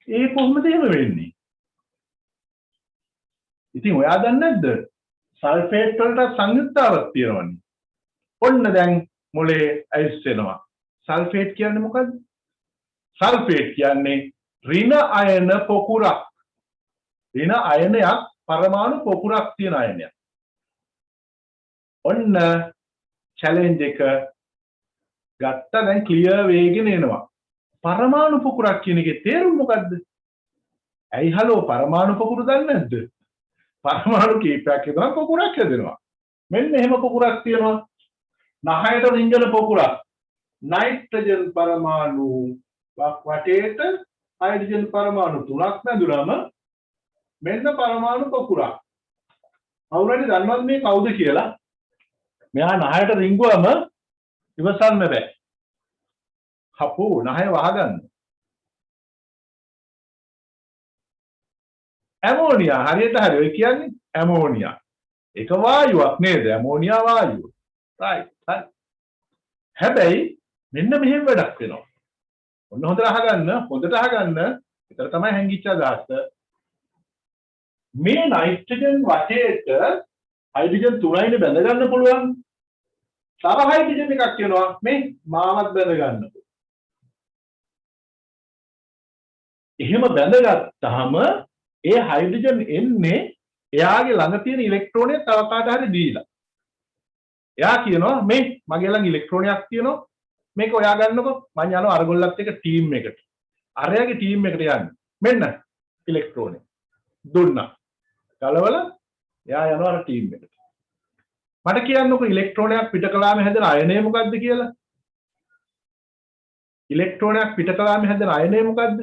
ඒ කොහොමද එහෙම වෙන්නේ? ඉතින් ඔයා දන්නේ නැද්ද? සල්ෆේට් වලට සංයුක්තාවක් තියෙනවනේ. ඔන්න දැන් මොලේ ඇවිස්සෙනවා. සල්ෆේට් කියන්නේ මොකද්ද? සල්ෆේට් කියන්නේ ඍණ අයන පොකුරක්. ඍණ අයනයක් පරමාණු පොකුරක් තියෙන අයනයක්. ඔන්න චැලෙන්ජ් එක ගත්ත දැන් ක්ලියර් වේගෙන එනවා. පරමාණු පොකුරක් කියන එකේ තේරුම මොකද්ද? ඇයි හලෝ පරමාණු පොකුරු දන්නේ නැද්ද? පරමාණු කීපයක් හදලා පොකුරක් හැදෙනවා. මෙන්න එහෙම පොකුරක් තියෙනවා. නහයට රිංගන පොකුරක්. නයිට්‍රජන් පරමාණු වටේට හයිඩ්‍රජන් පරමාණු 3ක් නැදුනම මෙන්න පරමාණු පොකුරක්. කවුරුහරි දන්නවද මේ කවුද කියලා? මෙයා නහයට රිංගුවම ඉවසන්න බෑ. හපෝ නහය වහගන්න. ඇමෝනියා හරියට හරි ඔය කියන්නේ ඇමෝනියා. ඒක වායුවක් නේද? ඇමෝනියා වායුව. right. හැබැයි මෙන්න මෙහෙම වැඩක් වෙනවා. ඔන්න හොඳට අහගන්න. ඒතර තමයි හැංගිච්ච අදහස. මේ නයිට්‍රජන් වටේට හයිඩ්‍රජන් 3යිනේ බැඳ ගන්න පුළුවන්. තව හයිඩ්‍රජන් එකක් කියනවා මේ මාවත් බැඳ ගන්න. එහෙම බැඳගත්තාම ඒ හයිඩ්‍රජන් එන්නේ එයාගේ ළඟ තියෙන ඉලෙක්ට්‍රෝනය තව කාට හරි දීලා. එයා කියනවා මේ මගේ ළඟ ඉලෙක්ට්‍රෝනයක් තියෙනවා මේක ඔයා ගන්නකො මම යනවා අරගොල්ලත් එක්ක ටීම් එකට. අරයාගේ ටීම් එකට යන්න. මෙන්න ඉලෙක්ට්‍රෝනය දුන්නා. ගලවල එයා යනවා අර ටීම් එකට. මට කියන්නකො ඉලෙක්ට්‍රෝනයක් පිට කළාම හැදෙන අයනය මොකද්ද කියලා? ඉලෙක්ට්‍රෝනයක් පිට කළාම හැදෙන අයනය මොකද්ද?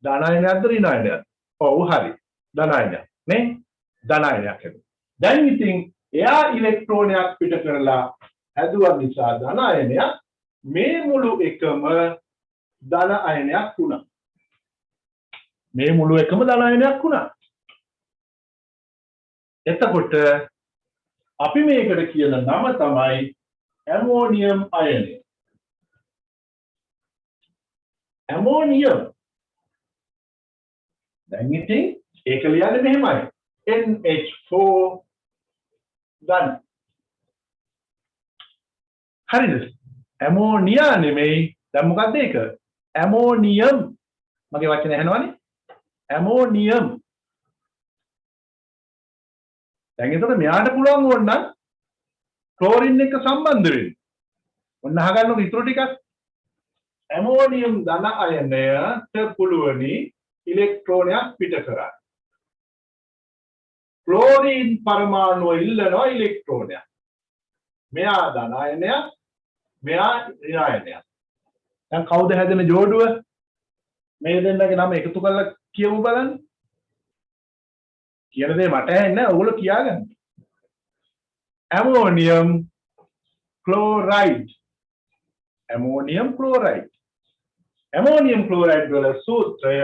ධන අයනයක්ද ඍණ අයනයක්ද? ඔව් හරි. ධන අයනයක් නේ? ධන අයනයක් හැදුවා. දැන් ඉතින් එයා ඉලෙක්ට්‍රෝනයක් පිට කරලා හැදුවා නිසා ධන අයනයක් මේ මුළු එකම ධන අයනයක් වුණා. මේ මුළු එකම ධන අයනයක් වුණා. එතකොට අපි මේකට කියන නම තමයි ඇමෝනියම් අයනය. ඇමෝනියම්. දැන් ඉතින් ඒක ලියන්නේ මෙහෙමයි. NH4 ධන. හරිද? ඇමෝනියා නෙමෙයි. දැන් මොකක්ද ඒක? ඇමෝනියම්. මගේ වචනේ ඇහෙනවනේ? ඇමෝනියම්. දැන් එතකොට මෙයාට පුළුවන් ඕනනම් ක්ලෝරින් එක්ක සම්බන්ධ වෙන්න. ඔන්න අහගන්නකො ඊටු ටිකක්. ඇමෝනියම් ධන අයනයට පුළුවනි ඉලෙක්ට්‍රෝනයක් පිට කරන්න. ක්ලෝරින් පරමාණුව ඉල්ලනවා ඉලෙක්ට්‍රෝනයක්. මෙයා ධන අයනයක්, මෙයා ඍණ අයනයක්. දැන් කවුද හැදෙන ජෝඩුව? මේ දෙන්නගේ නම එකතු කරලා කියමු බලන්න. කියන දේ මට ඇහෙන්නේ නැහැ. ඔයගොල්ලෝ කියාගන්න. Ammonium chloride. Ammonium chloride. Ammonium chloride වල සූත්‍රය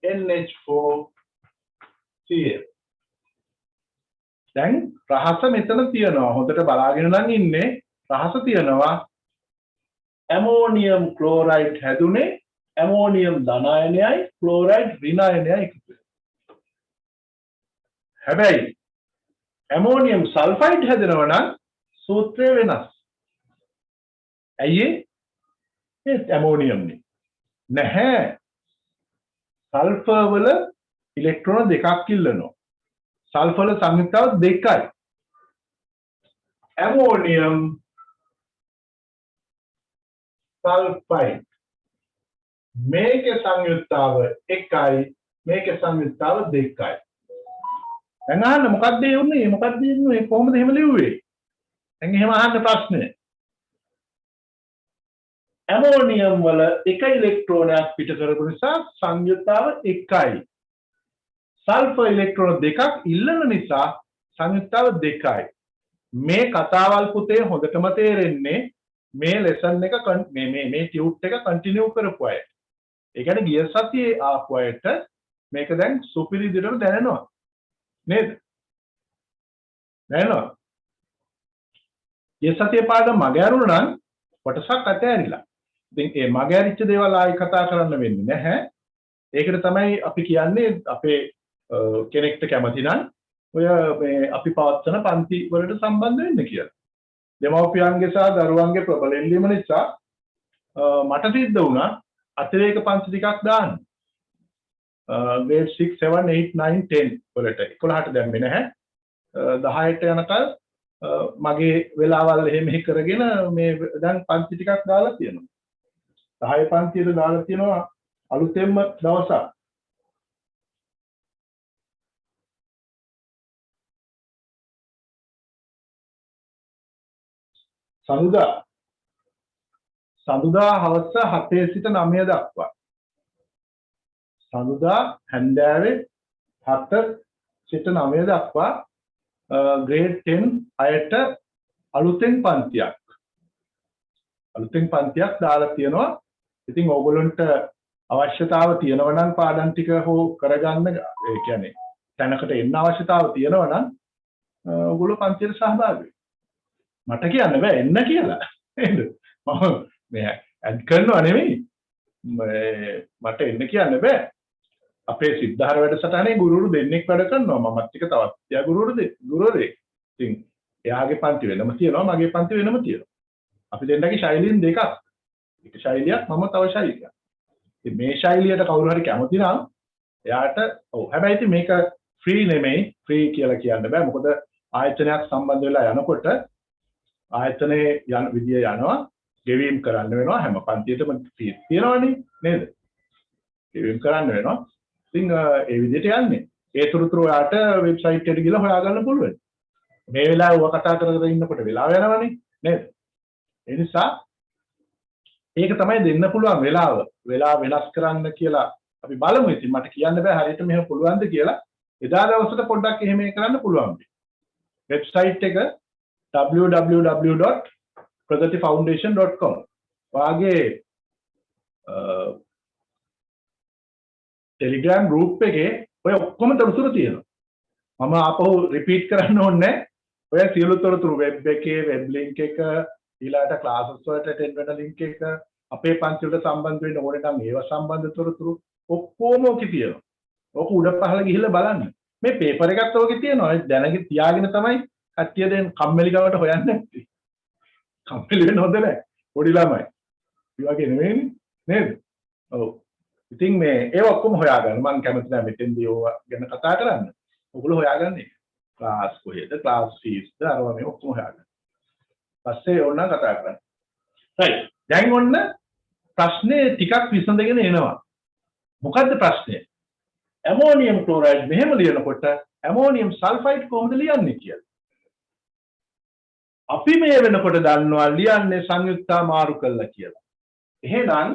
NH4Cl. දැන් රහස මෙතන තියෙනවා. හොඳට බලාගෙන නම් ඉන්නේ. රහස තියෙනවා. ඇමෝනියම් ක්ලෝරයිඩ් හැදුනේ ඇමෝනියම් ධන අයනයයි ක්ලෝරයිඩ් ඍණ අයනයයි එකතු. හැබැයි ඇමෝනියම් සල්ෆයිඩ් හැදෙනවා නම් සූත්‍රය වෙනස්. ඇයි ඒ ඇමෝනියම්නේ නැහැ. සල්ෆර් වල ඉලෙක්ට්‍රෝන දෙකක් ඉල්ලනවා. සල්ෆර් වල සංයුක්තාව දෙකයි. ඇමෝනියම් සල්ෆයිඩ් මේකේ සංයුක්තාව එකයි මේකේ සංයුක්තාව දෙකයි. දැන් අහන්න මොකක්ද ඒ උන්නේ? මොකක්ද ඉන්නේ? කොහොමද එහෙම ලිව්වේ? දැන් එහෙම අහන්න ප්‍රශ්නේ. ඇමෝනියම් වල එක ඉලෙක්ට්‍රෝනයක් පිට කරපු නිසා සංයුක්තාව එකයි. සල්ෆර් ඉලෙක්ට්‍රෝන දෙකක් ඉල්ලන නිසා සංයුක්තාව දෙකයි. මේ කතාවල් පුතේ හොඳටම තේරෙන්නේ මේ ලෙසන් එක මේ ටියුට් එක කන්ටිනියු කරපු අය. ඒ කියන්නේ ගිය සතියේ ආපු අයට මේක දැන් සුපිරි විදිහට දැනෙනවා. නේද? දැනෙනවා. ගිය සතියේ පාඩම මගේ අරුණ නම් කොටසක් අතෑරිලා. ඉතින් ඒ මගේ අරිච්ච දේවල් ආයි කතා කරන්න වෙන්නේ නැහැ. ඒකට තමයි අපි කියන්නේ අපේ කෙනෙක්ට කැමති නම් ඔය මේ අපි පවත්වන පන්ති වලට සම්බන්ධ වෙන්න කියලා. දෙමව්පියන්ගේ සහ දරුවන්ගේ ප්‍රබල ඉල්ලීම නිසා මට සිද්ධ වුණා අතිරේක පන්ති ටිකක් දාන්න. grade 6 7 8 9 10 වලට 11ට දැම්මේ නැහැ. 10ට යනකල් මගේ වෙලාවල් එහෙම කරගෙන මේ දැන් පන්ති ටිකක් දාලා තියෙනවා. 10 පන්තියට දාලා තියෙනවා අලුතෙන්ම දවසක්. සඳුදා හවස 7 සිට 9 දක්වා. සඳුදා හැන්දෑවේ 7 සිට 9 දක්වා grade 10 අයට අලුතෙන් පන්තියක් දාලා තියෙනවා. ඉතින් ඕගොල්ලන්ට අවශ්‍යතාව තියෙනවා නම් පාඩම් ටික හෝ කරගන්න ඒ කියන්නේ තැනකට එන්න අවශ්‍යතාව තියෙනවා නම් ඕගොල්ලෝ පන්තියට සහභාගී වෙන්න. මට කියන්න බෑ එන්න කියලා. නේද? මම මේ ඇඩ් කරනවා නෙමෙයි. මට එන්න කියන්න බෑ. අපේ සිද්ධාර වැඩසටහනේ ගුරුවරු දෙන්නෙක් වැඩ කරනවා. මමත් එක තවත් එයා ගුරුවරයෙක්. ඉතින් එයාගේ පන්ති වෙනම තියෙනවා, මගේ පන්ති වෙනම තියෙනවා. අපි දෙන්නගේ ශෛලීන් දෙකක්. එක ශෛලියක්, මම තව ශෛලියක්. ඉතින් මේ ශෛලියට කවුරු හරි කැමති නම් එයාට හැබැයි ඉතින් මේක ෆ්‍රී නෙමෙයි. ෆ්‍රී කියලා කියන්න බෑ. මොකද ආයතනයක් සම්බන්ධ වෙලා යනකොට ආයතනයේ යන විදිය යනවා, ගෙවීම් කරන්න වෙනවා. හැම පන්තියකම ෆීස් තියෙනවනේ නේද? ගෙවීම් කරන්න වෙනවා. ඉතින් ඒ විදිහට යන්නේ. ඒ තොරතුරු ඔයාට වෙබ්සයිට් එකට ගිහලා හොයාගන්න පුළුවන්. මේ වෙලාව ඔය කතා කරගෙන ඉන්නකොට වෙලාව යනවනේ නේද? ඒ නිසා ඒක තමයි දෙන්න පුළුවන් වෙලාව. වෙලාව වෙනස් කරන්න කියලා අපි බලමු. ඉතින් මට කියන්න බෑ හරියට මෙහෙම පුළුවන්ද කියලා. එදා දවසට පොඩ්ඩක් එහෙම කරන්න පුළුවන්. වෙබ්සයිට් එක www.pragatifoundation.com වාගේ ටෙලිග්‍රෑම් ගෲප් එකේ ඔය ඔක්කොම තොරතුරු තියෙනවා. මම ආපහු රිපීට් කරන්න ඕනේ. ඔය සියලු තොරතුරු වෙබ් එකේ වෙබ් ලින්ක් එක ඊළාට ක්ලාසස් වලට අටෙන්ඩ් වෙන ලින්ක් එක අපේ පන්ති වලට සම්බන්ධ වෙන්න ඕනේ නම් ඒවා සම්බන්ධ තොරතුරු ඔක්කොම ඔකේ තියෙනවා. ඔක උඩ පහළ ගිහිල්ලා බලන්න. මේ පේපර් එකත් ඔකේ තියෙනවා. දැනගෙන තියාගෙන තමයි කට්ටිය දැන් කම්මැලි ගවට හොයන්නේ නැත්තේ. කම්මැලි වෙන්න හොඳ නැහැ. පොඩි ළමයි. ඒ වගේ නෙවෙයිනේ නේද? ඔව්. ඉතින් මේ ඒව ඔක්කොම හොයාගන්න. මම කැමති නැහැ මෙතෙන්දී ඕවා ගැන කතා කරන්න. ඔයගොල්ලෝ හොයාගන්න ඒක. ක්ලාස් කොහෙද? ක්ලාස් ෆීස්ද? අරවා මේ ඔක්කොම හොයාගන්න. පස්සේ ඕනනම් කතා කරන්න. right. දැන් ඔන්න ප්‍රශ්නේ ටිකක් විසඳගෙන එනවා. මොකද්ද ප්‍රශ්නේ? ඇමෝනියම් ක්ලෝරයිඩ් මෙහෙම ලියනකොට ඇමෝනියම් සල්ෆයිඩ් කොහොමද ලියන්නේ කියලා. අපි මේ වෙනකොට දන්නවා ලියන්නේ සංයුක්තා මාරු කළා කියලා. එහෙනම්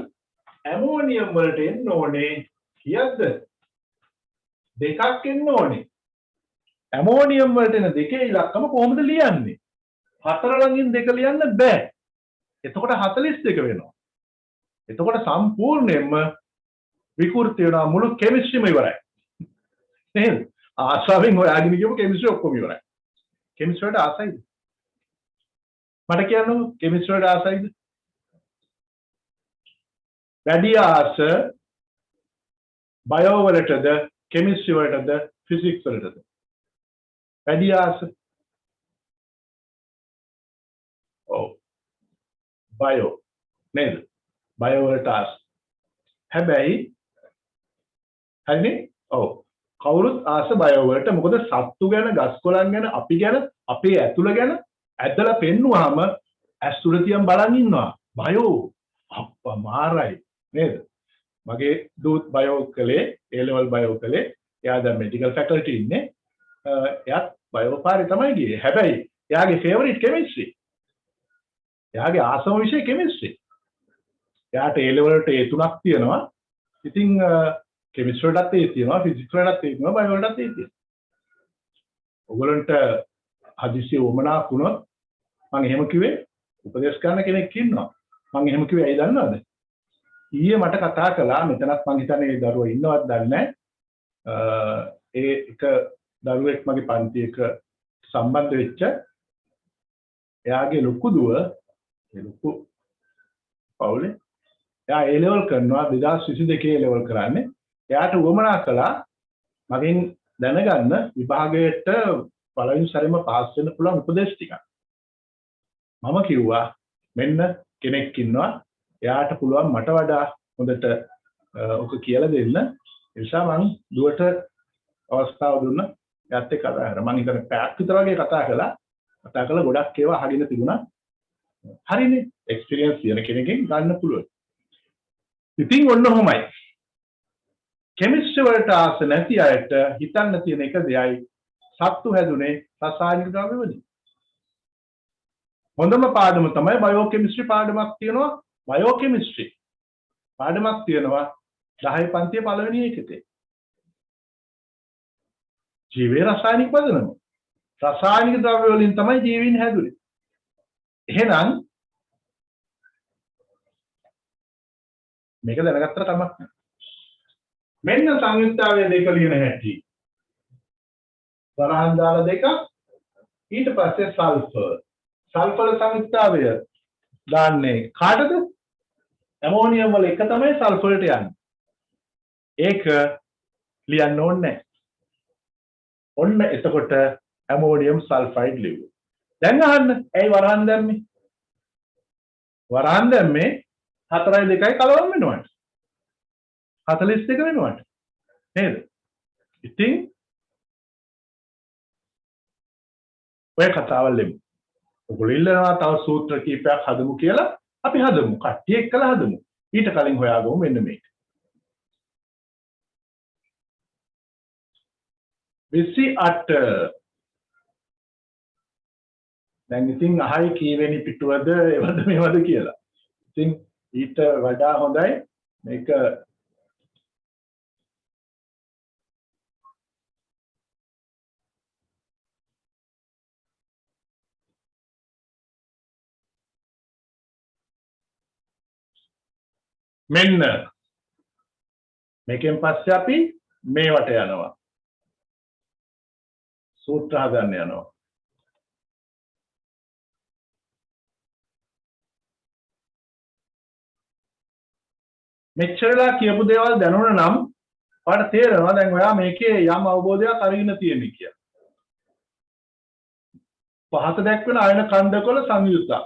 ඇමෝනියම් වලට එන්න ඕනේ කීයක්ද? දෙකක් එන්න ඕනේ. ඇමෝනියම් වලට එන දෙකේ ඉලක්කම කොහොමද ලියන්නේ? 4 ළඟින් 2 ලියන්න බෑ. එතකොට 42 වෙනවා. එතකොට සම්පූර්ණයෙන්ම විකෘති වෙනවා මුළු කෙමිස්ට්‍රියම ඉවරයි. නේද? ආශාවෙන් හොයාගෙන ගියපු කෙමිස්ට්‍රි ඔක්කොම ඉවරයි. කෙමිස්ට්‍රි වලට ආසයිද? මට කියන්නකො කෙමිස්ට්‍රි වලට ආසයිද? වැඩි ආස බයෝ වලටද කෙමිස්ට්‍රි වලටද ෆිසික්ස් වලටද? වැඩි ආස බයෝ නේද? බයෝ වලට ආස. හැබැයි හරිනේ? ඔව්. කවුරුත් ආස බයෝ වලට. මොකද සත්තු ගැන, ගස් කොළන් ගැන, අපි ගැන, අපේ ඇතුළ ගැන ඇදලා පෙන්නුවාම ඇස් උඩ තියන් බලන් ඉන්නවා. බයෝ අප්පා මාරයි නේද? මගේ දූත් බයෝ කළේ, A level බයෝ කළේ. එයා දැන් මෙඩිකල් ෆැකල්ටි ඉන්නේ. එයාත් බයෝ පාරේ තමයි ගියේ. හැබැයි එයාගේ ෆේවරිට් කෙමිස්ට්‍රි. එයාගේ ආසම විෂය කෙමිස්ට්‍රි. එයාට A level වලට A3ක් තියෙනවා. ඉතින් කෙමිස්ට්‍රි වලටත් A තියෙනවා, ෆිසික්ස් වලටත් A තියෙනවා, බයෝ වලටත් A තියෙනවා. ඔයගොල්ලන්ට හදිස්සිය වමනාවක් වුණොත් මම එහෙම කිව්වේ උපදේශ කරන කෙනෙක් ඉන්නවා. මම එහෙම කිව්වේ ඇයි දන්නවද? ඊයේ මට කතා කළා මෙතනත් මං හිතන්නේ ඒ දරුවා ඉන්නවද දන්නේ නැහැ. ඒ එක දරුවෙක් මගේ පන්තියක සම්බන්ධ වෙච්ච එයාගේ ලොකු දුව ඒ ලොකු පවුලේ එයා A level කරනවා 2022 A level කරන්නේ. එයාට උවමනා කළා මගෙන් දැනගන්න විභාගයට පළවෙනි සැරේම පාස් වෙන්න පුළුවන් උපදේශ ටිකක්. මම කිව්වා මෙන්න කෙනෙක් ඉන්නවා එයාට පුළුවන් මට වඩා හොඳට ඔක කියලා දෙන්න. ඒ නිසා මම දුවට අවස්ථාව දුන්නා. එයාත් එක්ක කතා කරා. මම හිතන්නේ පැයක් විතර වගේ කතා කළා ගොඩක් ඒවා අහගෙන තිබුණා. හරිනේ එක්ස්පීරියන්ස් තියෙන කෙනකින් ගන්න පුළුවන්. ඉතින් ඔන්න ඔහොමයි. කෙමිස්ට්‍රි වලට ආස නැති අයට හිතන්න තියෙන එක දෙයයි සත්තු හැදුනේ රසායනික ද්‍රව්‍ය වලින්. හොඳම පාඩම තමයි බයෝකෙමිස්ට්‍රි පාඩමක් තියෙනවා. බයෝකෙමිස්ට්‍රි පාඩමක් තියෙනවා 10 පන්තියේ පළවෙනි එකේ. ජීවයේ රසායනික පදනම. රසායනික ද්‍රව්‍ය වලින් තමයි ජීවීන් හැදුනේ. එහෙනම් මේක දැනගත්තට කමක් නැහැ. මෙන්න සංයුක්තාවය දෙක ලියන හැටි. වරහන් දාලා දෙක ඊට පස්සේ සල්ෆර්. සල්ෆර් සංයුක්තාවය දාන්නේ කාටද? ඇමෝනියම් වල එක තමයි සල්ෆර් වලට යන්නේ. ඒක ලියන්න ඕනේ නැහැ. ඔන්න එතකොට ඇමෝනියම් සල්ෆයිඩ් ලිව්වා. දැන් අහන්න ඇයි වරහන් දැම්මේ? වරහන් දැම්මේ 4යි 2යි කලවම් වෙනවට. 42 වෙනවට. නේද? ඉතින් ඔය කතාව ලියමු. ඔයගොල්ලෝ ඉල්ලනවා තව සූත්‍ර කීපයක් හදමු කියලා. අපි හදමු. කට්ටිය එක්කලා හදමු. ඊට කලින් හොයාගමු මෙන්න මේක. 28 දැන් ඉතින් අහයි කීවෙනි පිටුවද එවද මේවද කියලා. ඉතින් ඊට වඩා හොඳයි මේක මෙන්න මේකෙන් පස්සේ අපි මේවට යනවා. සූත්‍ර හදන්න යනවා. මෙච්චරලා කියපු දේවල් දැනුණ නම් ඔයාලට තේරෙනවා දැන් ඔයා මේකේ යම් අවබෝධයක් අරගෙන තියෙන්නේ කියලා. පහත දැක්වෙන අයන ඛණ්ඩකවල සංයුත්තක්.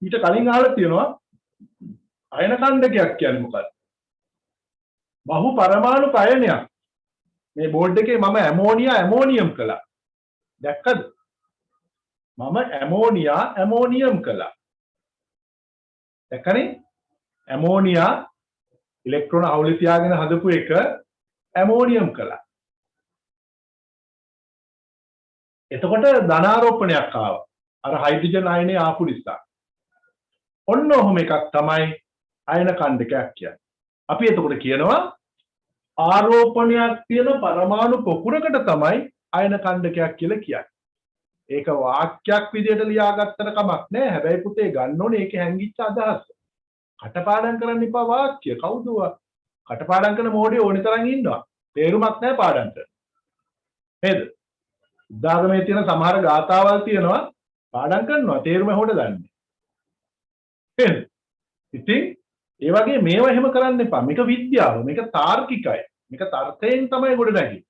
ඊට කලින් අහලා තියෙනවා අයන ඛණ්ඩකයක් කියන්නේ මොකක්ද? බහු පරමාණු අයනයක්. මේ බෝඩ් එකේ මම ඇමෝනියම් කළා. දැක්කද? මම ඇමෝනියම් කළා. දැක්කනේ? ඇමෝනියා ඉලෙක්ට්‍රෝන අවුල තියාගෙන හදපු එක ඇමෝනියම් කළා. එතකොට ධනාරෝපණයක් ආවා. අර හයිඩ්‍රජන් අයනේ ආපු නිසා. ඔන්න ඔහොම එකක් තමයි අයන ඛණ්ඩකයක් කියන්නේ. අපි එතකොට කියනවා ආරෝපණයක් තියෙන පරමාණු පොකුරකට තමයි අයන ඛණ්ඩකයක් කියලා කියන්නේ. ඒක වාක්‍යයක් විදිහට ලියාගත්තට කමක් නැහැ. හැබැයි පුතේ ගන්න ඕනේ ඒකේ හැංගිච්ච අදහස. කටපාඩම් කරන්න එපා වාක්‍ය. කවුද කටපාඩම් කරන මොඩේ ඕනි තරම් ඉන්නවා. තේරුමක් නැහැ පාඩම් කරන්න. නේද? උදාගමේ තියෙන සමහර ගාථාවල් තියෙනවා පාඩම් කරනවා තේරුම හොඩ දන්නේ. නේද? ඉතින් ඒ වගේ මේවා එහෙම කරන්න එපා. මේක විද්‍යාව. මේක තාර්කිකයි. මේක තර්කයෙන් තමයි ගොඩ නැගෙන්නේ.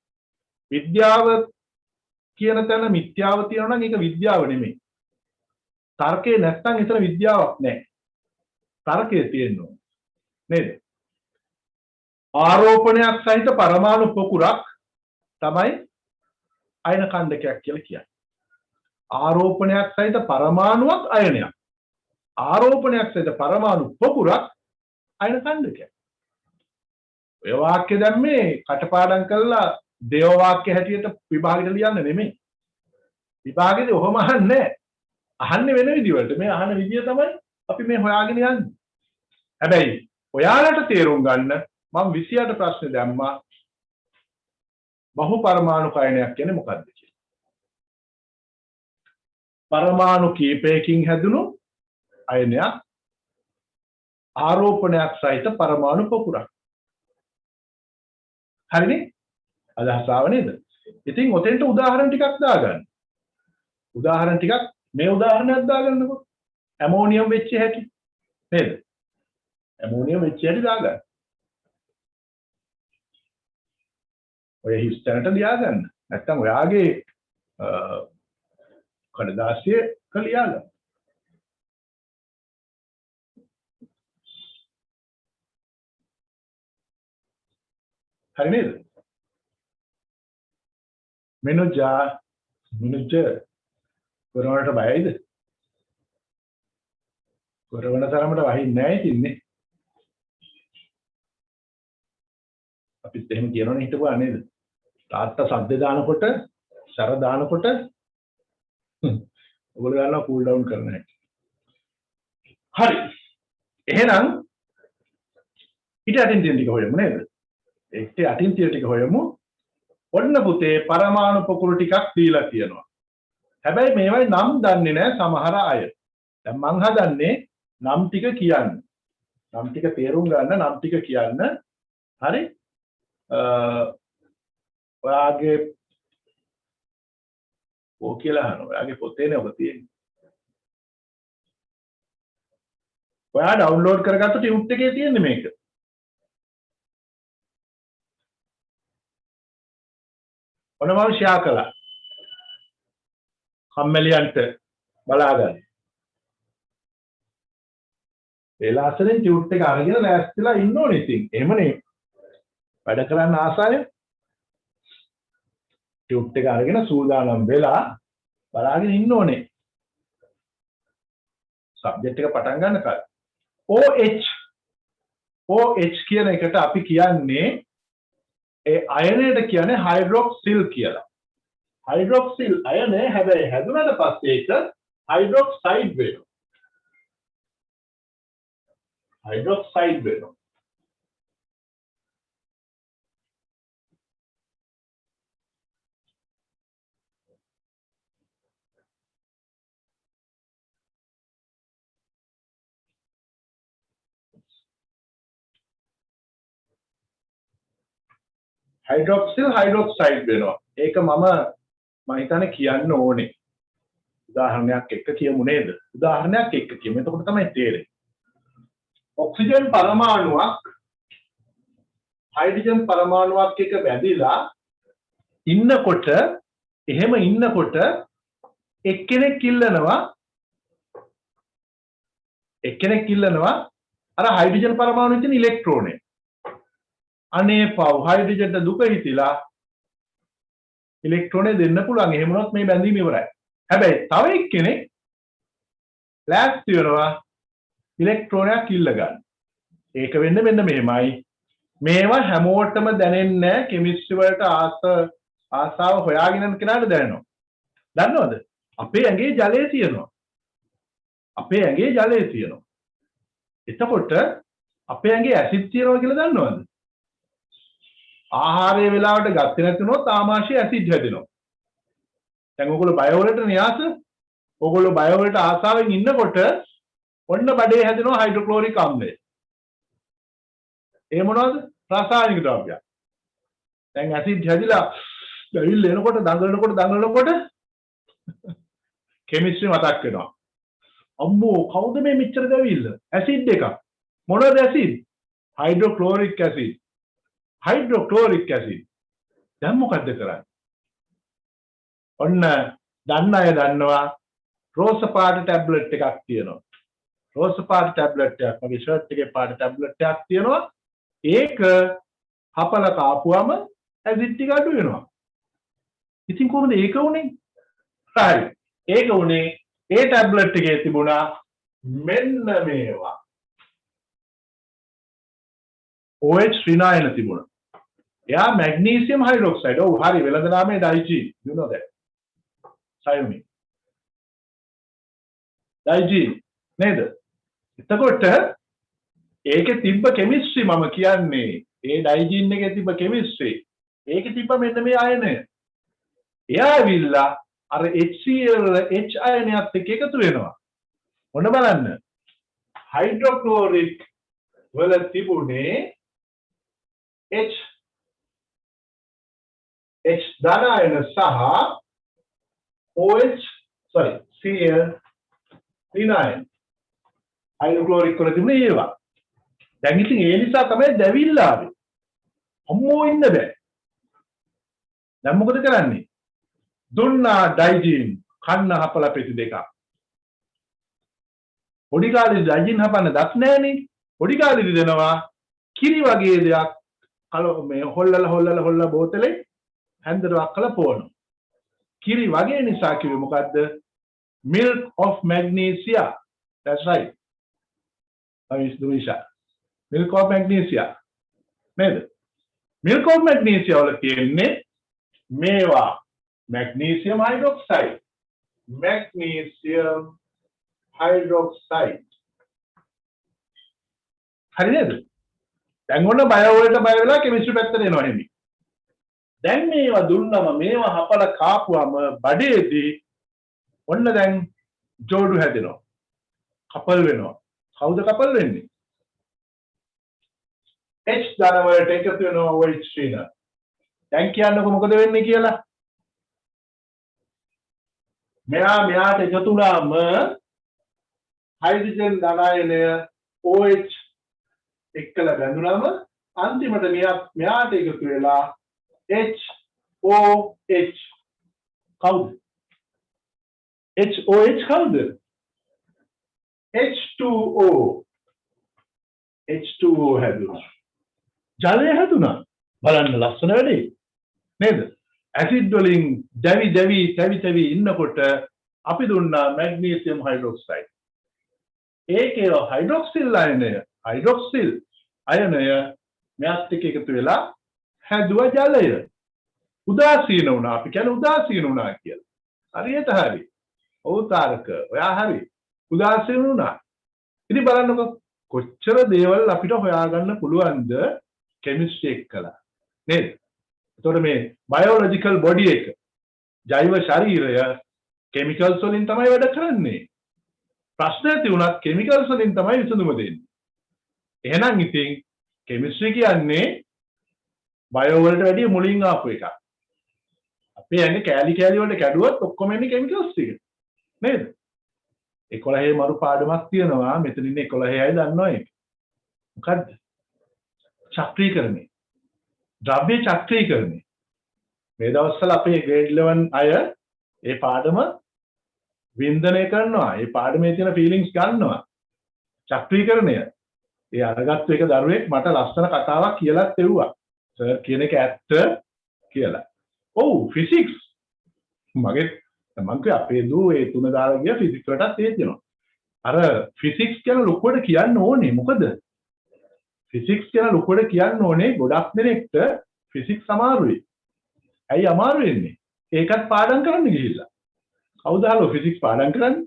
විද්‍යාව කියන තැන මිත්‍යාව තියෙනවා නම් ඒක විද්‍යාව නෙමෙයි. තර්කේ නැත්තම් එතන විද්‍යාවක් නැහැ. තර්කයේ තියෙනවා. නේද? ආරෝපණයක් සහිත පරමාණු පොකුරක් තමයි අයන ඛණ්ඩකයක් කියලා කියන්නේ. ආරෝපණයක් සහිත පරමාණුවක් අයනයක්. ආරෝපණයක් සහිත පරමාණු පොකුරක් අයන ඛණ්ඩකයක්. ඔය වාක්‍ය දැන් මේ කටපාඩම් කරලා දේව වාක්‍ය හැටියට විභාගෙට ලියන්න නෙමෙයි. විභාගෙදී ඔහොම අහන්නේ නැහැ. අහන්නේ වෙන විදිහකට. මේ අහන විදිය තමයි අපි මේ හොයාගෙන යන්නේ. හැබැයි ඔයාලට තේරුම් ගන්න මම 28 ප්‍රශ්නේ දැම්මා. බහු පරමාණු අයනයක් කියන්නේ මොකක්ද කියලා. පරමාණු කීපයකින් හැදුණු අයනයක් ආරෝපණයක් සහිත පරමාණු පොකුරක්. හරිනේ? අදහස ආව නේද? ඉතින් ඔතෙන්ට උදාහරණ ටිකක් දාගන්න. උදාහරණ ටිකක් මේ උදාහරණයක් දාගන්නකො. ඇමෝනියම් වෙච්ච හැටි. නේද? ඇමෝනියම් වෙච්ච හැටි දාගන්න. ඔය හිස්තැනට ලියාගන්න. නැත්තම් ඔයාගේ කඩදාසියේ ලියාගන්න. හරි නේද? මෙනුජ කොරවනට බයයිද? කොරවන තරමට වහින්නේ නැහැ ඉතින්නේ. අපිත් එහෙම කියනවනේ හිටපුවා නේද? තාත්තා සද්ද දානකොට, සර දානකොට ඔයගොල්ලෝ ගන්නවා කූල් ඩවුන් කරන හැටි. හරි. එහෙනම් ඊට අටින් තියෙන ටික හොයමු නේද? ඒකට අටින් තියෙන ටික හොයමු. ඔන්න පුතේ පරමාණු පොකුරු ටිකක් දීලා තියෙනවා. හැබැයි මේවයි නම් දන්නේ නැහැ සමහර අය. දැන් මං හදන්නේ නම් ටික කියන්න. නම් ටික තේරුම් ගන්න නම් ටික කියන්න. හරි? ඔයාගේ කියලා අහනවා. ඔයාගේ පොතේනේ ඔබ තියෙන්නේ. ඔයා ඩවුන්ලෝඩ් කරගත්ත ටියුට් එකේ තියෙන්නේ මේක. ඔන්න මම ෂෙයා කළා. කම්මැලියන්ට බලා ගන්න. ඒ ලාසරෙන් ටියුට් එක අරගෙන ලෑස්තිලා ඉන්න ඕනේ ඉතින්. එහෙමනේ. වැඩ කරන්න ආසාවෙන් ටියුට් එක අරගෙන සූදානම් වෙලා බලාගෙන ඉන්න ඕනේ. සබ්ජෙක්ට් එක පටන් ගන්න කලින්. OH කියන එකට අපි කියන්නේ ඒ අයනයට කියන්නේ හයිඩ්‍රොක්සිල් කියලා. හයිඩ්‍රොක්සිල් අයනය හැබැයි හැදුනට පස්සේ ඒක හයිඩ්‍රොක්සයිඩ් වෙනවා. හයිඩ්‍රොක්සයිඩ් වෙනවා. හයිඩ්‍රොක්සිල් හයිඩ්‍රොක්සයිඩ් වෙනවා. ඒක මම හිතන්නේ කියන්න ඕනේ. උදාහරණයක් එක්ක කියමු නේද? උදාහරණයක් එක්ක කියමු. එතකොට තමයි තේරෙන්නේ. ඔක්සිජන් පරමාණුවක් හයිඩ්‍රජන් පරමාණුවක් එක්ක බැඳිලා ඉන්නකොට එහෙම ඉන්නකොට එක්කෙනෙක් ඉල්ලනවා අර හයිඩ්‍රජන් පරමාණුවේ තියෙන ඉලෙක්ට්‍රෝනේ. අනේ පව් හයිඩ්‍රජන්ට දුක හිතිලා ඉලෙක්ට්‍රෝනේ දෙන්න පුළුවන්. එහෙම වුණොත් මේ බැඳීම ඉවරයි. හැබැයි තව එක්කෙනෙක් ලෑස්ති වෙනවා ඉලෙක්ට්‍රෝනයක් ඉල්ල ගන්න. ඒක වෙන්නේ මෙන්න මෙහෙමයි. මේවා හැමෝටම දැනෙන්නේ නැහැ. කෙමිස්ට්‍රි වලට ආසාව හොයාගෙන යන කෙනාට දැනෙනවා. දන්නවද? අපේ ඇඟේ ජලය තියෙනවා. එතකොට අපේ ඇඟේ ඇසිඩ් තියෙනවා කියලා දන්නවද? ආහාරයේ වෙලාවට ගත්තේ නැතුනොත් ආමාශයේ ඇසිඩ් හැදෙනවා. දැන් ඔයගොල්ලෝ බයෝ වලට න්යාස ඔයගොල්ලෝ බයෝ වලට ආසාවෙන් ඉන්නකොට ඔන්න බඩේ හැදෙනවා හයිඩ්‍රොක්ලෝරික් අම්ලය. ඒ මොනවද? රසායනික ද්‍රව්‍ය. දැන් ඇසිඩ් හැදිලා බැවිල් එනකොට දඟලනකොට කෙමිස්ට්‍රි මතක් වෙනවා. අම්මෝ කවුද මේ මෙච්චර දැවිල්ල? ඇසිඩ් එකක්. මොනවද ඇසිඩ්? Hydrochloric acid. දැන් මොකද්ද කරන්නේ? ඔන්න දන්න අය දන්නවා රෝස පාට ටැබ්ලට් එකක් තියෙනවා. රෝස පාට ටැබ්ලට් එකක් මගේ ෂර්ට් එකේ පාට ටැබ්ලට් එකක් තියෙනවා. ඒක හපල කාපුවම ඇසිඩ් ටික අඩු වෙනවා. ඉතින් කොහොමද ඒක උනේ? හරි. ඒක උනේ ඒ ටැබ්ලට් එකේ තිබුණා මෙන්න මේවා. OH ඍණායන තිබුණා. එයා මැග්නීසියම් හයිඩ්‍රොක්සයිඩ්. ඔව් හරි. වෙළඳ නාමය ඩයිජීන්. you know that. සයුමි. ඩයිජීන් නේද? එතකොට ඒකේ තිබ්බ කෙමිස්ට්‍රි මම කියන්නේ ඒ ඩයිජීන් එකේ තිබ්බ කෙමිස්ට්‍රි. ඒකේ තිබ්බ මෙන්න මේ අයනය. එයා ඇවිල්ලා අර HCl H අයනයත් එක්ක එකතු වෙනවා. මොන බලන්න. හයිඩ්‍රොක්ලෝරික් වල තිබුණේ H ධන අයන සහ Cl ඍණායන. හයිඩ්‍රොක්ලෝරික් වල තිබුණේ ඒවා. දැන් ඉතින් ඒ නිසා තමයි දැවිල්ල ආවේ. අම්මෝ ඉන්න බෑ. දැන් මොකද කරන්නේ? දුන්නා ඩයිජීන් කන්න හපලා පෙති දෙකක්. පොඩි කාලේ ඩයිජීන් හපන්න දත් නැහනේ. පොඩි කාලේදී දෙනවා කිරි වගේ දෙයක් මේ හොල්ලලා බෝතලේ හැන්දට වක්කලා පොවනවා. කිරි වගේ නිසා කිව්වේ මොකද්ද? milk of magnesia. That's right. milk of magnesia. නේද? milk of magnesia වල තියෙන්නේ මේවා magnesium hydroxide. හරි නේද? දැන් ඔන්න බයෝ වලට බය වෙලා කෙමිස්ට්‍රි පැත්තට එනවා නෙමෙයි. දැන් මේවා දුන්නම මේවා හපල කාපුවම බඩේදී ඔන්න දැන් ජෝඩු හැදෙනවා. කපල් වෙනවා. කවුද කපල් වෙන්නේ? H ධන වලට එකතු වෙනවා OH ශ්‍රේණ. දැන් කියන්නකො මොකද වෙන්නේ කියලා? මෙයාට එකතු වුණාම හයිඩ්‍රජන් ධනායනය OH එක්කලා බැඳුනම අන්තිමට මෙයාට එකතු වෙලා HOH කවුද? HOH කවුද? H2O. H2O හැදුනා. ජලය හැදුනා. බලන්න ලස්සන වැඩේ. නේද? ඇසිඩ් වලින් දැවි ඉන්නකොට අපි දුන්නා මැග්නීසියම් හයිඩ්‍රොක්සයිඩ්. ඒකේ හයිඩ්‍රොක්සිල් අයනය මෙයාත් එක්ක එකතු වෙලා හැදුවා ජලය. උදාසීන වුණා. අපි කියන්නේ උදාසීන වුණා කියලා. හරියට හරි. ඔව් තාරක. ඔයා හරි. උදාසීන වුණා. ඉතින් බලන්නකො කොච්චර දේවල් අපිට හොයාගන්න පුළුවන්ද කෙමිස්ට්‍රි එක්කලා. නේද? එතකොට මේ බයොලොජිකල් බොඩි එක ජෛව ශරීරය කෙමිකල්ස් වලින් තමයි වැඩ කරන්නේ. ප්‍රශ්න ඇති වුණත් කෙමිකල්ස් වලින් තමයි විසඳුම දෙන්නේ. එහෙනම් ඉතින් කෙමිස්ට්‍රි කියන්නේ බයෝ වලට වැඩිය මුලින් ආපු එකක්. අපේ යන්නේ කෑලි වලට කැඩුවත් ඔක්කොම එන්නේ කෙමිකල්ස් ටික. නේද? 11 මරු පාඩමක් තියෙනවා. මෙතන ඉන්නේ 11 අය දන්නවා ඒක. මොකද්ද? චක්‍රීකරණය. ද්‍රව්‍ය චක්‍රීකරණය. මේ දවස්වල අපේ grade 11 අය ඒ පාඩම වින්දනය කරනවා. ඒ පාඩමේ තියෙන feelings ගන්නවා. චක්‍රීකරණය. ඒ අරගත්තු එක දරුවෙක් මට ලස්සන කතාවක් කියලා තෙව්වා. සර් කියන එක ඇත්ත කියලා. ඔව් ෆිසික්ස්. මගේ මං කිය අපේ දූ ඒ තුන දාලා ගිය ෆිසික්ස් වලටත් ඒ තියෙනවා. අර ෆිසික්ස් කියන ලොකුවට කියන්න ඕනේ මොකද? ෆිසික්ස් කියන ලොකුවට කියන්න ඕනේ ගොඩක් දෙනෙක්ට ෆිසික්ස් අමාරුයි. ඇයි අමාරු වෙන්නේ? ඒකත් පාඩම් කරන්න ගිහිල්ලා. කවුද හලෝ ෆිසික්ස් පාඩම් කරන්නේ?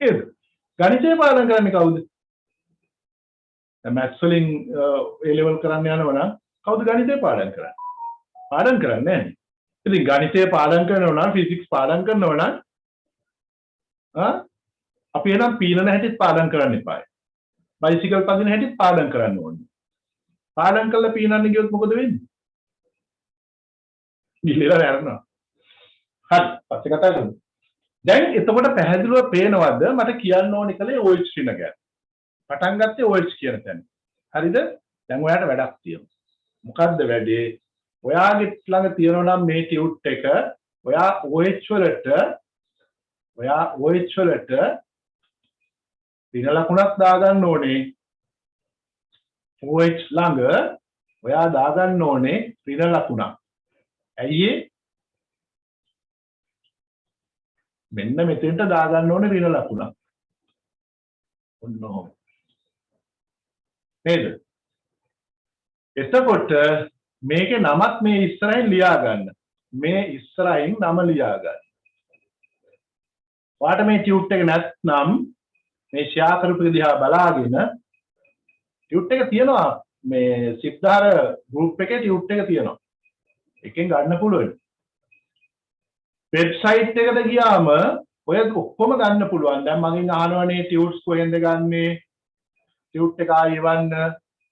නේද? ගණිතය පාඩම් කරන්නේ කවුද? මැත්ස් වලින් A level කරන්න යනවා නම් කවුද ගණිතය පාඩම් කරන්නේ? පාඩම් කරන්නේ නැහැ. ඉතින් ගණිතය පාඩම් කරනවා නම් ෆිසික්ස් පාඩම් කරනවා නම් අපි එනම් පීනන හැටිත් පාඩම් කරන්න එපායි. බයිසිකල් පදින හැටිත් පාඩම් කරන්න ඕනේ. පාඩම් කළා පීනන්න ගියොත් මොකද වෙන්නේ? ගිලිලා වැරෙනවා. හරි පස්සේ කතා කරමු. දැන් එතකොට පැහැදිලිව පේනවද මට කියන්න ඕනේ කලේ OH කියන ගැන. පටන් ගත්තේ OH කියන තැන. හරිද? දැන් ඔයාලට වැඩක් තියෙනවා. මොකද්ද වැඩේ? ඔයාගේ ළඟ තියෙනවා නම් මේ ටියුට් එක ඔයා OH වලට දින ලකුණක් දාගන්න ඕනේ. OH ළඟ ඔයා දාගන්න ඕනේ දින ලකුණක්. ඇයි ඒ? මෙන්න මෙතෙන්ට දාගන්න ඕනේ දින ලකුණක්. ඔන්න ඔහොම. නේද? එතකොට මේකේ නමත් මේ ඉස්සරහින් ලියා ගන්න. මේ ඉස්සරහින් නම ලියා ගන්න. ඔයාට මේ ටියුට් එක නැත්නම් මේ ෂෙයා කරපු දිහා බලාගෙන ටියුට් එක තියෙනවා මේ සිද්ධාර ගෲප් එකේ ටියුට් එක තියෙනවා. එකෙන් ගන්න පුළුවන්. වෙබ්සයිට් එකට ගියාම ඔය ඔක්කොම ගන්න පුළුවන්. දැන් මගෙන් අහනවනේ ටියුට්ස් කොහෙන්ද ගන්නෙ? ටියුට් එක ආයෙවන්න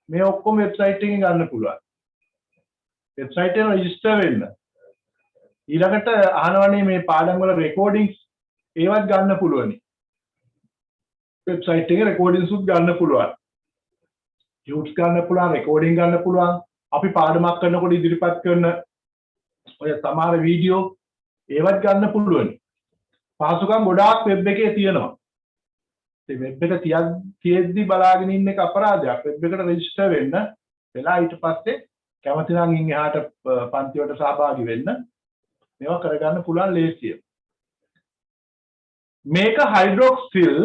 මේ ඔක්කොම වෙබ්සයිට් එකෙන් ගන්න පුළුවන්. වෙබ්සයිට් එකේ රෙජිස්ටර් වෙන්න. ඊළඟට අහනවනේ මේ පාඩම් වල රෙකෝඩින්ග්ස් ඒවත් ගන්න පුළුවන්. වෙබ්සයිට් එකේ රෙකෝඩින්ග්ස් උත් ගන්න පුළුවන්. ටියුට්ස් ගන්න පුළුවන්, රෙකෝඩින් ගන්න පුළුවන්. අපි පාඩමක් කරනකොට ඉදිරිපත් කරන ඔය සමහර වීඩියෝ ඒවත් ගන්න පුළුවන්. පහසුකම් ගොඩාක් වෙබ් එකේ තියෙනවා. ඒ වෙබ් එක තියෙද්දි බලාගෙන ඉන්න එක අපරාධයක්. වෙබ් එකට රෙජිස්ටර් වෙන්න වෙලා ඊට පස්සේ කැමති නම් ඉන් එහාට පන්ති වලට සහභාගී වෙන්න මේවා කරගන්න පුළුවන් ලේසියෙන්. මේක හයිඩ්‍රොක්සිල්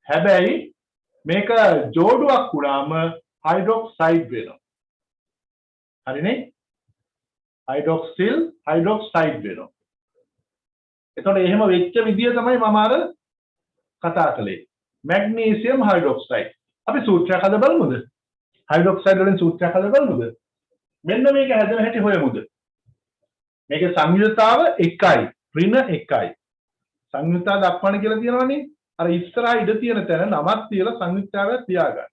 හැබැයි මේක ජෝඩුවක් වුණාම හයිඩ්‍රොක්සයිඩ් වෙනවා. හරිනේ? හයිඩ්‍රොක්සයිඩ් වෙනවා. එතකොට එහෙම වෙච්ච විදිය තමයි මම අර කතා කළේ. Magnesium hydroxide. අපි සූත්‍රයක් හද බලමුද? හයිඩ්‍රොක්සයිඩ් වලින් සූත්‍රයක් හද බලමුද? මෙන්න මේක හැදෙන හැටි හොයමුද? මේකේ සංයුතතාව 1යි, ඍණ 1යි. සංයුතතාව දක්වන්න කියලා තියෙනවනේ. අර ඉස්සරහා ඉඳ තියෙන තැන නමක් තියලා සංයුක්තාවයක් තියාගන්න.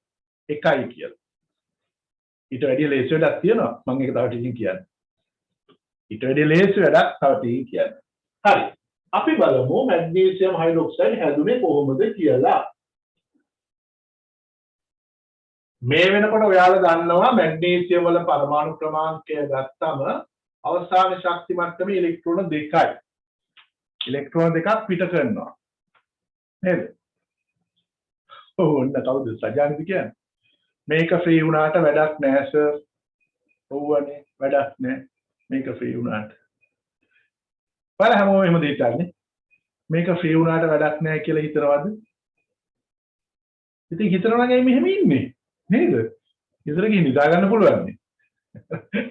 1යි කියලා. ඊට වැඩිය ලේසි වැඩක් තියෙනවා. මම ඒක තව ටිකකින් කියන්නම්. ඊට වැඩිය ලේසි වැඩක් තව ටිකකින් කියන්නම්. හරි. අපි බලමු මැග්නීසියම් හයිඩ්‍රොක්සයිඩ් හැදුනේ කොහොමද කියලා. මේ වෙනකොට ඔයාලා දන්නවා මැග්නීසියම් වල පරමාණු ක්‍රමාංකය ගත්තම අවසාන ශක්ති මට්ටමේ ඉලෙක්ට්‍රෝන 2යි. ඉලෙක්ට්‍රෝන 2ක් පිට කරනවා. නේද? ඔන්න කවුද සජානිද කියන්නේ? මේක ෆ්‍රී වුණාට වැඩක් නැහැ සර්. ඔව්වනේ වැඩක් නැහැ. මේක ෆ්‍රී වුණාට. බලන්න හැමෝම එහෙම දෙයිටන්නේ. මේක ෆ්‍රී වුණාට වැඩක් නැහැ කියලා හිතනවද? ඉතින් හිතනවා නම් එයි මෙහෙම ඉන්නේ. නේද? ඉතල ගිහින් නිදා ගන්න පුළුවන් නේ.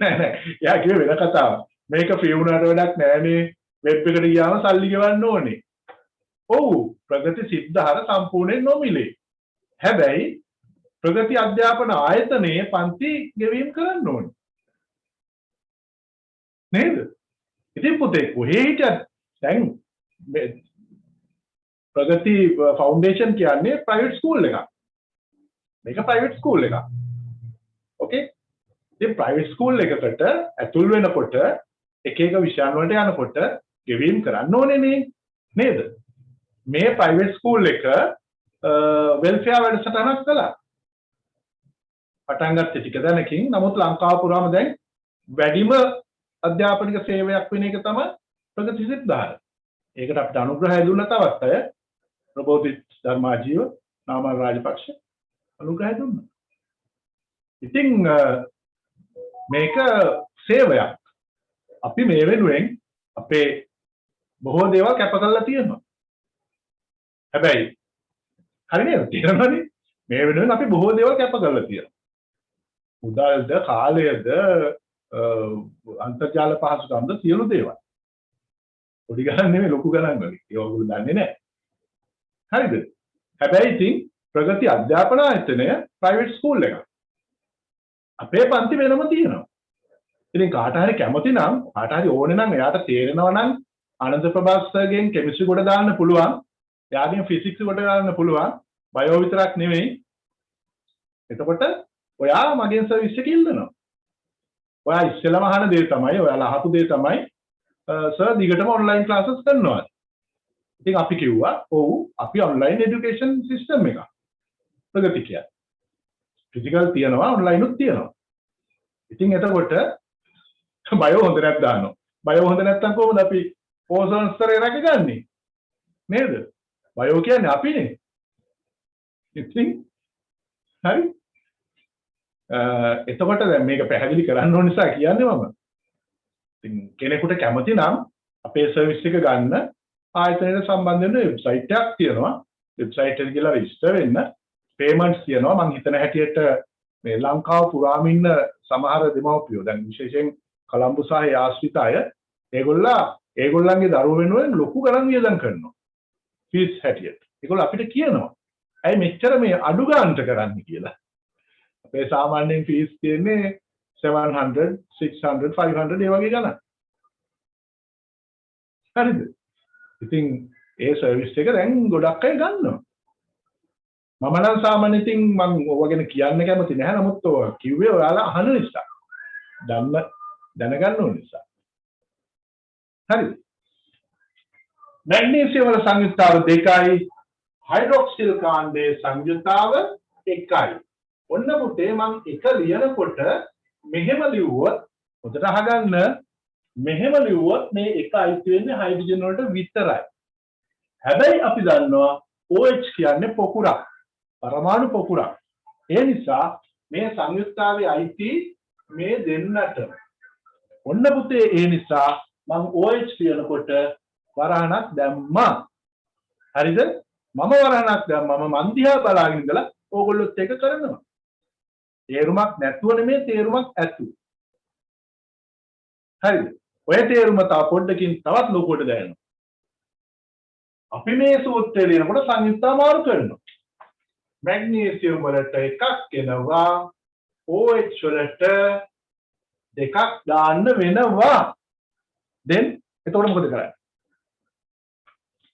නෑ නෑ. යා කිව්වේ වෙන කතාවක්. මේක ෆ්‍රී වුණාට වැඩක් නෑනේ. වෙබ් එකට ගියාම සල්ලි ගෙවන්න ඕනේ. ඔව් ප්‍රගති සිද්ධාර සම්පූර්ණයෙන් නොමිලේ. හැබැයි ප්‍රගති අධ්‍යාපන ආයතනයේ පන්ති ගෙවීම කරන්න ඕනේ. නේද? ඉතින් පුතේ කොහේ හිටියත් දැන් ප්‍රගති ෆවුන්ඩේෂන් කියන්නේ ප්‍රයිවට් ස්කූල් එකක්. මේක ප්‍රයිවට් ස්කූල් එකක්. ඕකේ? ඉතින් ප්‍රයිවට් ස්කූල් එකකට ඇතුල් වෙනකොට එක එක විෂයන් වලට යනකොට ගෙවීම කරන්න ඕනේ නේද? මේ ප්‍රයිවට් ස්කූල් එක වෙල්ෆෙයාර් වැඩසටහනක් කළා. පටන් ගත්තේ ටික දැනකින්. නමුත් ලංකාව පුරාම දැන් වැඩිම අධ්‍යාපනික සේවයක් වෙන එක තමයි ප්‍රගති සිද්ධාර. ඒකට අපිට අනුග්‍රහය දුන්න තවත් අය ප්‍රබෝධිත් ධර්මාජීව නාමල් රාජපක්ෂ අනුග්‍රහය දුන්නා. ඉතින් මේක සේවයක්. අපි මේ වෙනුවෙන් අපේ බොහෝ දේවල් කැප කරලා තියෙනවා. හැබැයි හරි නේද? තේරෙනවනේ? මේ වෙනුවෙන් අපි බොහෝ දේවල් කැප කරලා තියෙනවා. උදාල්ද කාලයද අන්තර්ජාල පහසුකම්ද සියලු දේවල්. පොඩි ගණන් නෙමෙයි ලොකු ගණන් වලින්. ඒක ඔයගොල්ලෝ දන්නේ නැහැ. හරිද? හැබැයි ඉතින් ප්‍රගති අධ්‍යාපන ආයතනය ප්‍රයිවට් ස්කූල් එකක්. අපේ පන්ති වෙනම තියෙනවා. ඉතින් කාට හරි කැමති නම් කාට හරි ඕනේ නම් එයාට තේරෙනවා නම් ආනන්ද ප්‍රභාස්කර්ගෙන් කෙමිස්ට්‍රි කොට දාන්න පුළුවන්. එයාගෙන් ෆිසික්ස් කොට දාන්න පුළුවන්. බයෝ විතරක් නෙමෙයි. එතකොට ඔයා මගෙන් සර්විස් එක ඉල්ලනවා. ඔයා ඉස්සෙල්ලාම අහන දේ තමයි ඔයාලා අහපු දේ තමයි සර් දිගටම ඔන්ලයින් ක්ලාසස් කරනවා. ඉතින් අපි කිව්වා ඔව් අපි ඔන්ලයින් এডুকেෂන් සිස්ටම් එකක්. ප්‍රගති කියන්නේ. ෆිසිකල් තියනවා ඔන්ලයින් උත් තියනවා. ඉතින් එතකොට බයෝ හොඳ නැත් දානවා. බයෝ හොඳ නැත්තම් කොහොමද අපි ඕසෝන් ස්තරය රැකගන්නේ? නේද? බයෝ කියන්නේ අපිනේ. ඉතින් හරි. එතකොට දැන් මේක පැහැදිලි කරන්න ඕන නිසා කියන්නේ මම. ඉතින් කෙනෙකුට කැමති නම් අපේ සර්විස් එක ගන්න ආයතනයට සම්බන්ධ වෙන වෙබ්සයිට් එකක් තියෙනවා. වෙබ්සයිට් එකට ගිහලා රෙජිස්ටර් වෙන්න. පේමන්ට්ස් තියෙනවා. මම හිතන හැටියට මේ ලංකාව පුරාම ඉන්න සමහර දෙමව්පියෝ දැන් විශේෂයෙන් කොළඹ සහ ආශ්‍රිත අය ඒගොල්ලන්ගේ දරුවෝ වෙනුවෙන් ලොකු ගණන් වියදම් කරනවා. ෆීස් හැටියට. ඒගොල්ලෝ අපිට කියනවා. ඇයි මෙච්චර මේ අඩු ගන්නට කරන්නේ කියලා. අපේ සාමාන්‍යයෙන් ෆීස් තියෙන්නේ 700 600 500 ඒ වගේ ගණන්. හරිද? ඉතින් ඒ සර්විස් එක දැන් ගොඩක් අය ගන්නවා. මම නම් සාමාන්‍යයෙන් ඉතින් මම ඔය ගැන කියන්න කැමති නැහැ. නමුත් ඔය කිව්වේ ඔයාලා අහන නිසා. දැනගන්න ඕන නිසා. හරිද? මැග්නීසියම් වල සංයුක්තාව 2යි, හයිඩ්‍රොක්සිල් කාණ්ඩයේ සංයුක්තාව 1යි. ඔන්න පුතේ මම එක ලියනකොට මෙහෙම ලිව්වොත් හොඳට අහගන්න මෙහෙම ලිව්වොත් මේ එක අයිති වෙන්නේ හයිඩ්‍රජන් වලට විතරයි. හැබැයි අපි දන්නවා OH කියන්නේ පොකුරක්. පරමාණු පොකුරක්. ඒ නිසා මේ සංයුක්තාවේ අයිති මේ දෙන්නට. ඔන්න පුතේ ඒ නිසා මම OH කියනකොට වරහණක් දැම්මා. හරිද? මම වරහණක් දැම්මම මන් දිහා බලාගෙන ඉඳලා ඕගොල්ලොත් එක කරනවා. තේරුමක් නැතුව නෙමෙයි තේරුමක් ඇතු. හරිද? ඔය තේරුම තව පොඩ්ඩකින් තවත් ලොකුවට දැනෙනවා. අපි මේ සූත්‍රය ලියනකොට සංයුක්තා මාරු කරනවා. මැග්නීසියම් වලට එකක් එනවා, OH වලට දෙකක් දාන්න වෙනවා. දැන් එතකොට මොකද කරන්නේ?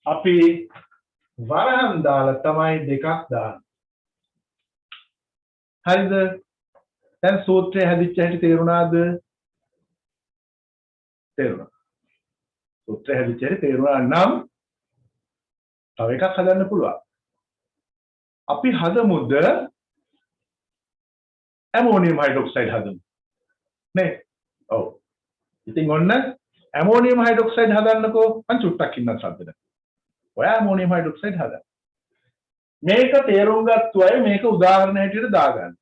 අපි වරහන් දාලා තමයි දෙකක් දාන්නේ. හරිද? දැන් සූත්‍රය හැදිච්ච හැටි තේරුණාද? තේරුණා. සූත්‍රය හැදිච්ච හැටි තේරුණා නම් තව එකක් හදන්න පුළුවන්. අපි හදමුද ඇමෝනියම් හයිඩ්‍රොක්සයිඩ් හදමු නේ ඔව් ඉතින් ඔන්න ඇමෝනියම් හයිඩ්‍රොක්සයිඩ් හදන්නකෝ මං චුට්ටක් ඉන්න සද්දෙට ඔය ඇමෝනියම් හයිඩ්‍රොක්සයිඩ් හදන්න මේක තේරුම් ගත්තු අය මේක උදාහරණ හැටියට දාගන්න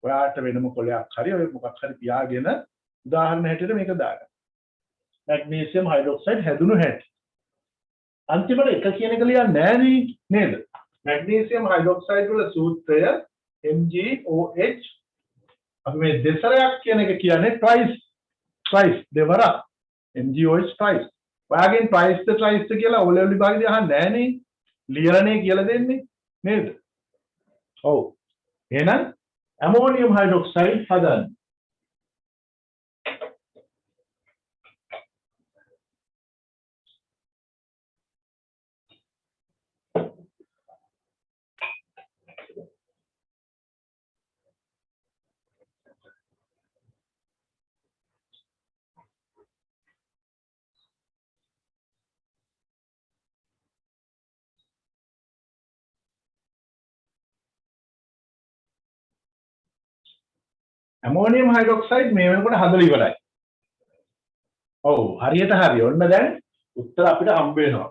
ඔයාට වෙනම කොලයක් හරි ඔය මොකක් හරි පියාගෙන උදාහරණ හැටියට මේක දාගන්න මැග්නීසියම් හයිඩ්‍රොක්සයිඩ් හැදුණු හැටි අන්තිමට එක කියන එක ලියන්නේ නෑනේ නේද මැග්නීසියම් හයිඩ්‍රොක්සයිඩ් වල සූත්‍රය MgOH අපි මේ දෙසරයක් කියන එක කියන්නේ twice දෙවරක් MgOH twice ඔයාගෙන් twice ද කියලා O level විභාගයේදී අහන්නේ නෑනේ ලියලානේ කියලා දෙන්නේ නේද ඔව් එහෙනම් ඇමෝනියම් හයිඩ්‍රොක්සයිඩ් හදන්න ඇමෝනියම් හයිඩ්‍රොක්සයිඩ් මේ වෙනකොට හදලා ඉවරයි. ඔව් හරියට හරි. ඔන්න දැන් උත්තර අපිට හම්බ වෙනවා.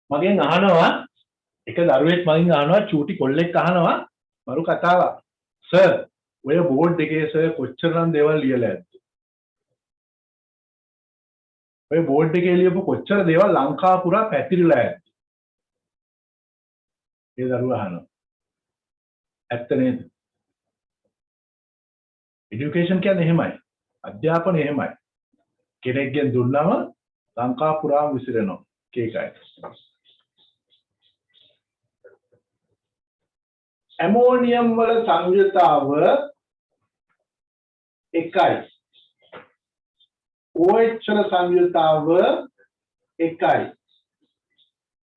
මගෙන් අහනවා එක දරුවෙක් මගෙන් අහනවා චූටි කොල්ලෙක් අහනවා මරු කතාවක්. සර් ඔය බෝඩ් එකේ සර් කොච්චරනම් දේවල් ලියලා ඇද්ද? ඔය බෝඩ් එකේ ලියපු කොච්චර දේවල් ලංකාව පුරා පැතිරිලා ඇද්ද? ඒ දරුවා අහනවා. ඇත්ත නේද? এডুকেෂන් කියන්නේ එහෙමයි. අධ්‍යාපනය එහෙමයි. කෙනෙක්ගෙන් දුන්නම ලංකාව පුරාම විසිරෙනවා. ඒකයි. ඇමෝනියම් වල සංයුතාව එකයි. OH වල සංයුතාව එකයි.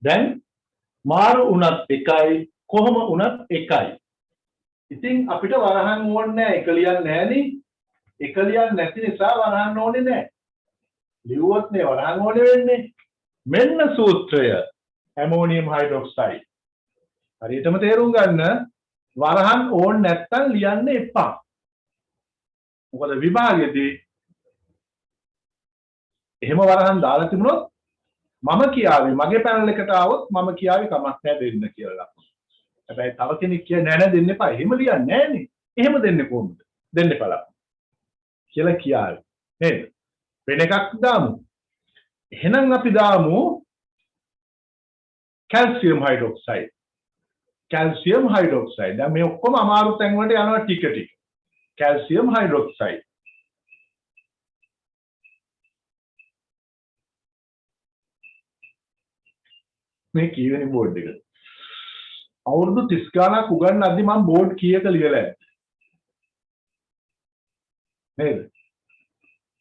දැන් මාරු උනත් එකයි කොහොම උනත් එකයි. ඉතින් අපිට වරහන් ඕනේ නැහැ. එක ලියන්නේ නැහනේ. එක ලියන්නේ නැති නිසා වරහන් ඕනේ නැහැ. ලියුවොත් නේ වරහන් ඕනේ වෙන්නේ. මෙන්න සූත්‍රය ඇමෝනියම් හයිඩ්‍රොක්සයිඩ්. හරියටම තේරුම් ගන්න වරහන් ඕනේ නැත්තම් ලියන්න එපා. මොකද විභාගයේදී එහෙම වරහන් දාලා තිබුණොත් මම කියාවි මගේ පැනල් එකට ආවොත් මම කියාවි කමක් නැහැ දෙන්න කියලා. හැබැයි තව කෙනෙක් කියන්නේ නෑ නෑ දෙන්න එපා. එහෙම ලියන්නේ නෑනේ. එහෙම දෙන්නේ කොහොමද? දෙන්න එපා. කියලා කියාවි. නේද? වෙන එකක් දාමු. එහෙනම් අපි දාමු කැල්සියම් හයිඩ්‍රොක්සයිඩ්. Calcium hydroxide. දැන් මේ ඔක්කොම අමාරු තැන් වලට යනවා ටික ටික. Calcium hydroxide. මේ කීවෙනි බෝඩ් එක? අවුරුදු 30 ගානක් උගන්වද්දි මම බෝඩ් කීයක ලියලා ඇද්ද? නේද?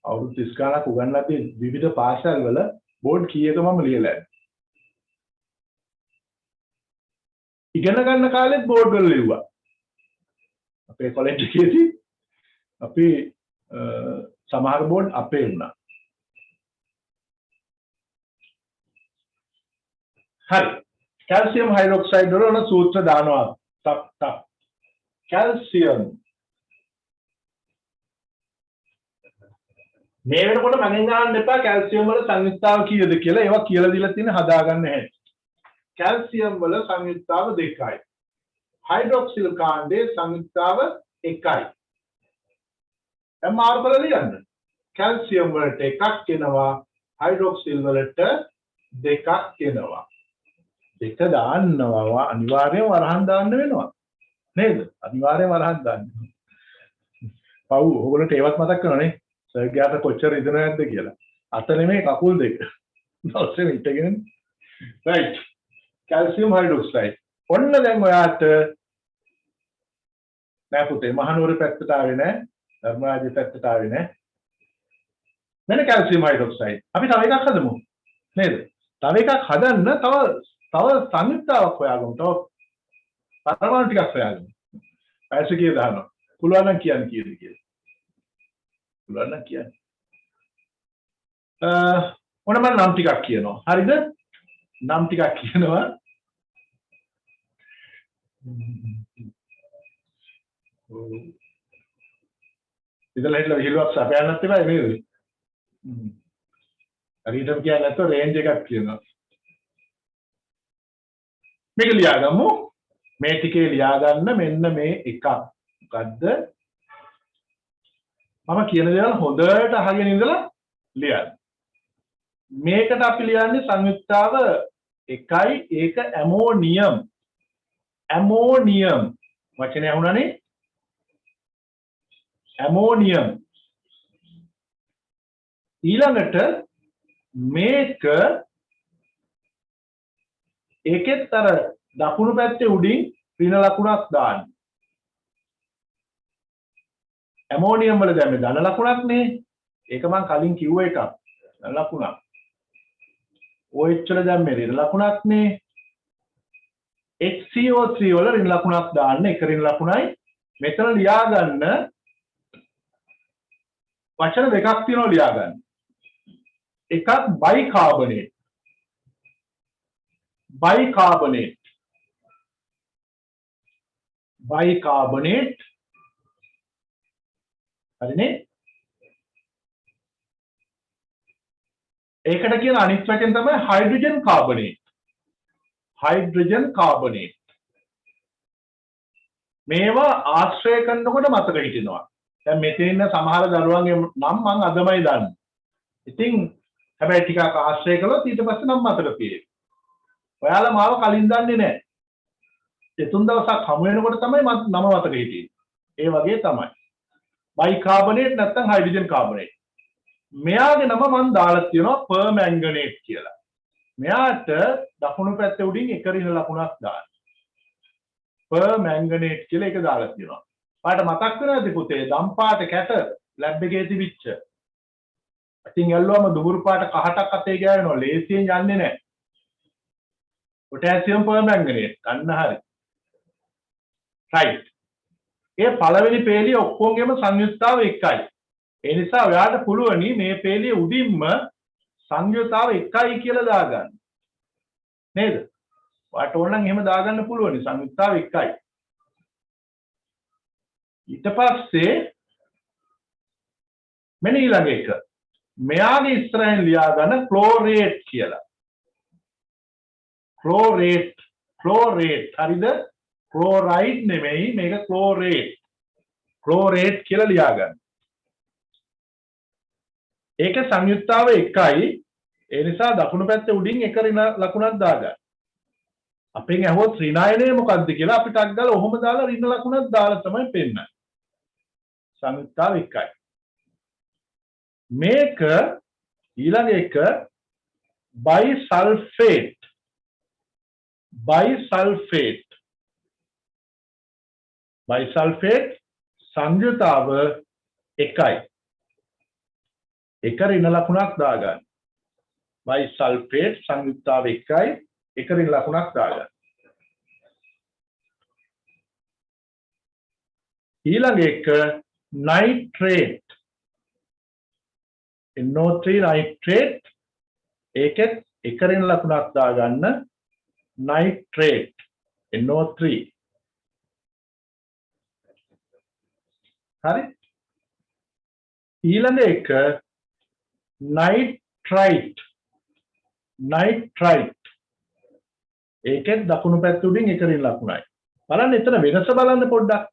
අවුරුදු 30 ගානක් උගන්වද්දි විවිධ පාසල් වල බෝඩ් කීයක මම ලියලා ඇද්ද? ඉගෙන ගන්න කාලෙත් බෝඩ් වල ලිව්වා. අපේ කොලෙජ් එකේදී අපි සමහර බෝඩ් අපේ වුණා. හරි. කැල්සියම් හයිඩ්‍රොක්සයිඩ් වල ඔන සූත්‍ර දානවා. තක් කැල්සියම් මේ වෙනකොට මගෙන් අහන්න එපා කැල්සියම් වල සංයුක්තාව කීයද කියලා. ඒවා කියලා දීලා තියෙන හදාගන්න හැටි. කැල්සියම් වල සංයුක්තාව 2යි. හයිඩ්‍රොක්සිල් කාණ්ඩයේ සංයුක්තාව 1යි. දැන් මාරු කරලා ලියන්න. කැල්සියම් වලට 1ක් එනවා, හයිඩ්‍රොක්සිල් වලට 2ක් එනවා. දෙක දාන්නවා අනිවාර්යයෙන් වරහන් දාන්න වෙනවා. නේද? අනිවාර්යයෙන් වරහන් දාන්න. පව් ඕගොල්ලන්ට ඒවත් මතක් කරනනේ. සර් ගියාට කොච්චර ඉදන නැද්ද කියලා. අත නෙමෙයි කකුල් දෙක. දවසේ ඉඳගෙන right. Calcium hydroxide. ඔන්න දැන් ඔයාට නෑ පුතේ මහනුවර පැත්තට ආවේ නෑ. ධර්මරාජ පැත්තට ආවේ නෑ. මෙන්න කැල්සියම් හයිඩ්‍රොක්සයිඩ්. අපි තව එකක් හදමු. නේද? තව එකක් හදන්න තව සංයුක්තාවක් හොයාගමු. තව පරමාණු ටිකක් හොයාගමු. පැයස කීයද දානවා. පුළුවන් නම් කියන්න කීයද කියලා. පුළුවන් නම් කියන්න. ඔන්න මම නම් ටිකක් කියනවා. හරිද? නම් ටිකක් කියනවා. ඉතල හිටලා විහිළුවක් සපයන්නත් එපා නේද? හරියටම කියන්නේ නැත්නම් රේන්ජ් එකක් කියනවා. මේක ලියාගමු. මේ ටිකේ ලියා ගන්න මෙන්න මේ එකක්. මොකද්ද? මම කියන දේවල් හොඳට අහගෙන ඉඳලා ලියන්න. මේකට අපි ලියන්නේ සංයුක්තාව එකයි ඒක ඇමෝනියම්. ඇමෝනියම් වචනේ අහුණානේ? ඇමෝනියම්. ඊළඟට මේක ඒකෙත් අර දකුණු පැත්තේ උඩින් ඍණ ලකුණක් දාන්න. ඇමෝනියම් වල දැන් මේ ධන ලකුණක් නේ. ඒක මම කලින් කිව්ව එකක්. ධන ලකුණක්. OH වල දැන් මේ ඍණ ලකුණක් නේ. HCO3 වල ඍණ ලකුණක් දාන්න. එක ඍණ ලකුණයි. මෙතන ලියා ගන්න වචන දෙකක් තියෙනවා ලියා ගන්න. එකක් බයිකාබනේට්. බයිකාබනේට්. බයිකාබනේට්. හරිනේ? ඒකට කියන අනිත් වචන තමයි හයිඩ්‍රජන් කාබනේට්. Hydrogen carbonate. මේවා ආශ්‍රය කරනකොට මතක හිටිනවා. දැන් මෙතන ඉන්න සමහර දරුවන්ගේ නම් මම අදමයි දන්නේ. ඉතින් හැබැයි ටිකක් ආශ්‍රය කළොත් ඊට පස්සේ නම් මතක තියෙන්නේ. ඔයාලා මාව කලින් දන්නේ නැහැ. ඒ තුන් දවසක් හමු වෙනකොට තමයි නම මතක හිටියේ. ඒ වගේ තමයි. බයිකාබනේට් නැත්නම් හයිඩ්‍රජන් කාබනේට්. මෙයාගේ නම මම දාලා තියෙනවා පර්මැංගනේට් කියලා. මෙයාට දකුණු පැත්තේ උඩින් එක ඍණ ලකුණක් දාන්න. පර්මැංගනේට් කියලා එක දාලා තියෙනවා. පාට මතක් වෙනවද පුතේ? දම් පාට කැට ලැබ් එකේ තිබිච්ච. ඉතින් ඇල්ලුවම දුඹුරු පාට කහටක් අතේ ගෑවෙනවා. ලේසියෙන් යන්නේ නැහැ. පොටෑසියම් පර්මැංගනේට් ගන්න හරි. රයිට්. ඒ පළවෙනි පේළිය ඔක්කොගෙම සංයුක්තාව එකයි. ඒ නිසා ඔයාලට පුළුවනි මේ පේළිය උඩින්ම සංයුක්තාව එකයි කියලා දාගන්න. නේද? ඔයාලට ඕන නම් එහෙම දාගන්න පුළුවනි සංයුක්තාව එකයි. ඊට පස්සේ මෙන්න ඊළඟ එක. මෙයාගේ ඉස්සරහින් ලියා ගන්න ක්ලෝරේට් කියලා. ක්ලෝරේට්. ක්ලෝරේට්. හරිද? ක්ලෝරයිඩ් නෙමෙයි මේක ක්ලෝරේට්. ක්ලෝරේට් කියලා ලියා ගන්න. ඒක සංයුක්තාව එකයි. ඒ නිසා දකුණු පැත්තේ උඩින් එක ඍණ ලකුණක් දාගන්න. අපෙන් අහුවොත් ඍණායනය මොකක්ද කියලා අපිට අක් ගාලා ඔහොම දාලා ඍණ ලකුණක් දාලා තමයි පෙන්නන්නේ. සංයුක්තාව එකයි. මේක ඊළඟ එක බයිසල්ෆේට්. බයිසල්ෆේට්. බයිසල්ෆේට් සංයුතාව එකයි. එක ඍණ ලකුණක් දාගන්න. බයිසල්ෆේට් සංයුක්තාව එකයි. එක ඍණ ලකුණක් දාගන්න. ඊළඟ එක නයිට්‍රේට්. NO3 nitrate. ඒකෙත් එක ඍණ ලකුණක් දාගන්න. Nitrate NO3. හරි. ඊළඟ එක නයිට්‍රයිට්. නයිට්‍රයිට්. ඒකෙත් දකුණු පැත්ත උඩින් එක ඍණ ලකුණයි. බලන්න එතන වෙනස බලන්න පොඩ්ඩක්.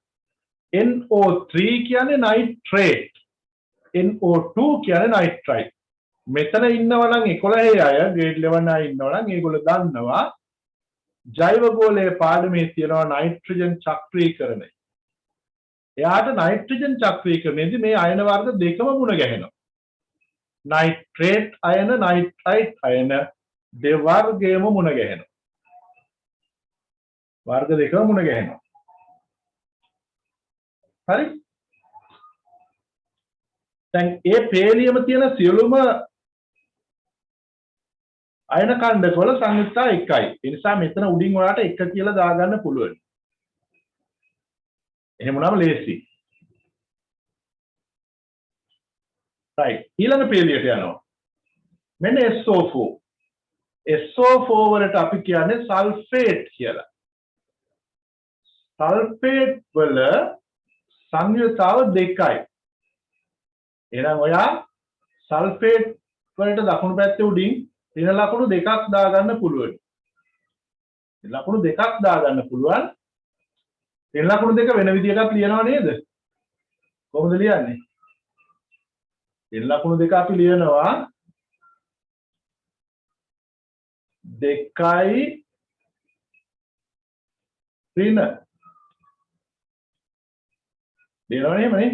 NO3 කියන්නේ නයිට්‍රේට්. NO2 කියන්නේ නයිට්‍රයිට්. මෙතන ඉන්නවා නම් 11 අය ග්‍රේඩ් 11 අය ඉන්නවා නම් ඒගොල්ලෝ දන්නවා ජෛව ගෝලයේ පාඩමේ තියෙනවා නයිට්‍රජන් චක්‍රීකරණය. එයාට නයිට්‍රජන් චක්‍රීකරණයේදී මේ අයන වර්ග දෙකම මුණ ගැහෙනවා. නයිට්‍රේට් අයන නයිට්‍රයිට් අයන දෙවර්ගයම මුණ ගැහෙනවා. වර්ග දෙකම මුණ ගැහෙනවා. හරි? දැන් ඒ පේලියම තියෙන සියලුම අයන කණ්ඩක වල සංයුක්තා එකයි. ඒ නිසා මෙතන උඩින් ඔයාලට එක කියලා දාගන්න පුළුවන්. එහෙම වුණාම ලේසි. right ඊළඟ පේලියට යනවා. මෙන්න SO4 SO4 වලට අපි කියන්නේ සල්ෆේට් කියලා. සල්ෆේට් වල සංයුතාව දෙකයි. එහෙනම් ඔයා සල්ෆේට් වලට දකුණු පැත්තේ උඩින් ඍණ ලකුණු දෙකක් දාගන්න පුළුවන්. ලකුණු දෙකක් දාගන්න පුළුවන්. ඍණ ලකුණු දෙක වෙන විදිහකට ලියනවා නේද? කොහොමද ලියන්නේ? ඍණ ලකුණු දෙක අපි ලියනවා 2යි ඍණ ලියනවා නෙමෙයි.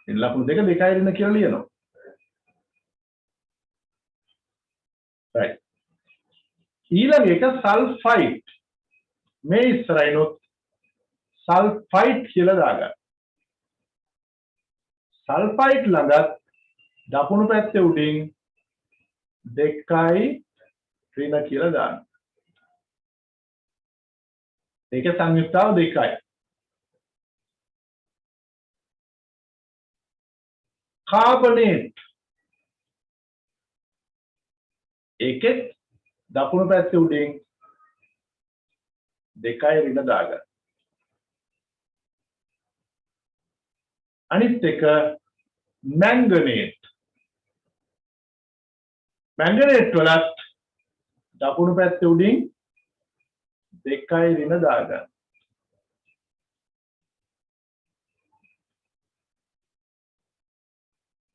ඍණ ලකුණු දෙක 2යි ඍණ කියලා ලියනවා. right. ඊළඟ එක සල්ෆයිඩ්. මේ ඉස්සරහිනොත් සල්ෆයිඩ් කියලා දාගන්න. සල්ෆයිඩ් ළඟත් දකුණු පැත්තේ උඩින් 2යි ඍණ කියලා දාන්න. ඒක සංයුක්තාව 2යි. කාබනේට් ඒකෙත් දකුණු පැත්තේ උඩින් 2යි ඍණ දාගන්න. අනිත් එක මැංගනේට්. මැංගනේට් වලත් දකුණු පැත්තේ උඩින් 2යි ඍණ දාගන්න.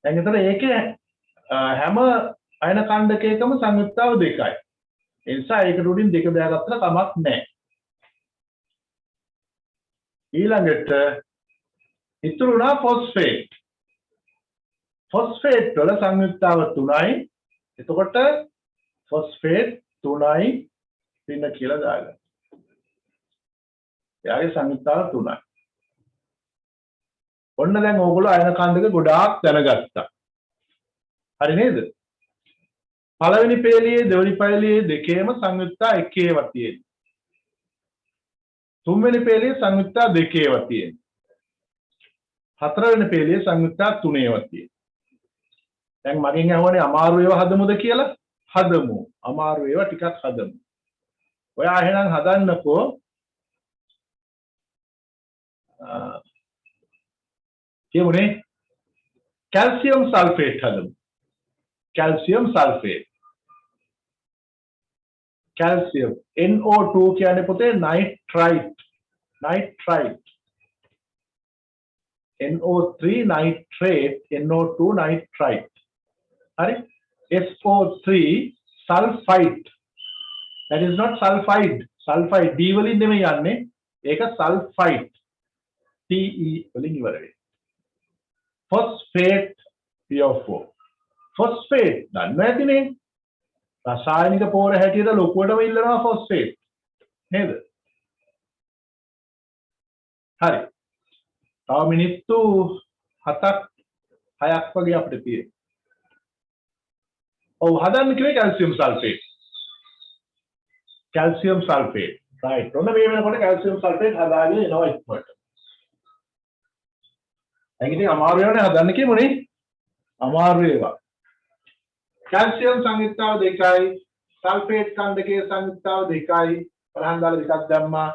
දැන් එතන ඒකේ හැම අයන කණ්ඩකයකම සංයුක්තාව 2යි. ඒ නිසා ඒකට උඩින් 2 දාගත්තට කමක් නැහැ. ඊළඟට ඉතුරුනා ෆොස්ෆේට්. ෆොස්ෆේට් වල සංයුක්තාව 3යි. එතකොට ෆොස්ෆේට් 3යි ඍණ කියලා දාගන්න. එයාගේ සංයුක්තාව 3යි. ඔන්න දැන් ඕගොල්ලෝ අයන කණ්ඩක ගොඩාක් දැනගත්තා. හරි නේද? පළවෙනි පේළියේ දෙවෙනි පේළියේ දෙකේම සංයුක්තා එකේව තියෙනවා. තුන්වෙනි පේළියේ සංයුක්තා දෙකේව තියෙනවා. හතරවෙනි පේළියේ සංයුක්තා තුනේව තියෙනවා. දැන් මගෙන් අහුවනේ අමාරු ඒවා හදමුද කියලා? හදමු. අමාරු ඒවා ටිකක් හදමු. ඔයා එහෙනම් හදන්නකෝ කියමුනේ කැල්සියම් සල්ෆේට් හදමු. calcium sulfate. calcium NO2 කියන්නේ පුතේ nitrite. NO3 nitrate, NO2 nitrite. හරි? SO3 sulfite. That is not sulfide. Sulfide D වලින් නෙමෙයි යන්නේ. ඒක sulfite. TE වලින් ඉවර වෙයි. phosphate PO4. phosphate දන්නවා ඇතිනේ. රසායනික පෝර හැටියට ලොකුවටම ඉල්ලනවා phosphate. නේද? හරි. තව මිනිත්තු 7ක් 6ක් වගේ අපිට තියෙනවා. ඔව් හදන්න කිව්වේ calcium sulfate. calcium sulfate. right. ඔන්න මේ වෙනකොට calcium sulfate හදාගෙන එනවා ඉක්මනට. දැන් ඉතින් අමාරු ඒවානේ හදන්න කියමුනේ. අමාරු ඒවා. calcium සංයුක්තාව 2යි, sulfate කන්දකයේ සංයුක්තාව 2යි, ප්‍රහන් දාලා දෙකක් දැම්මා.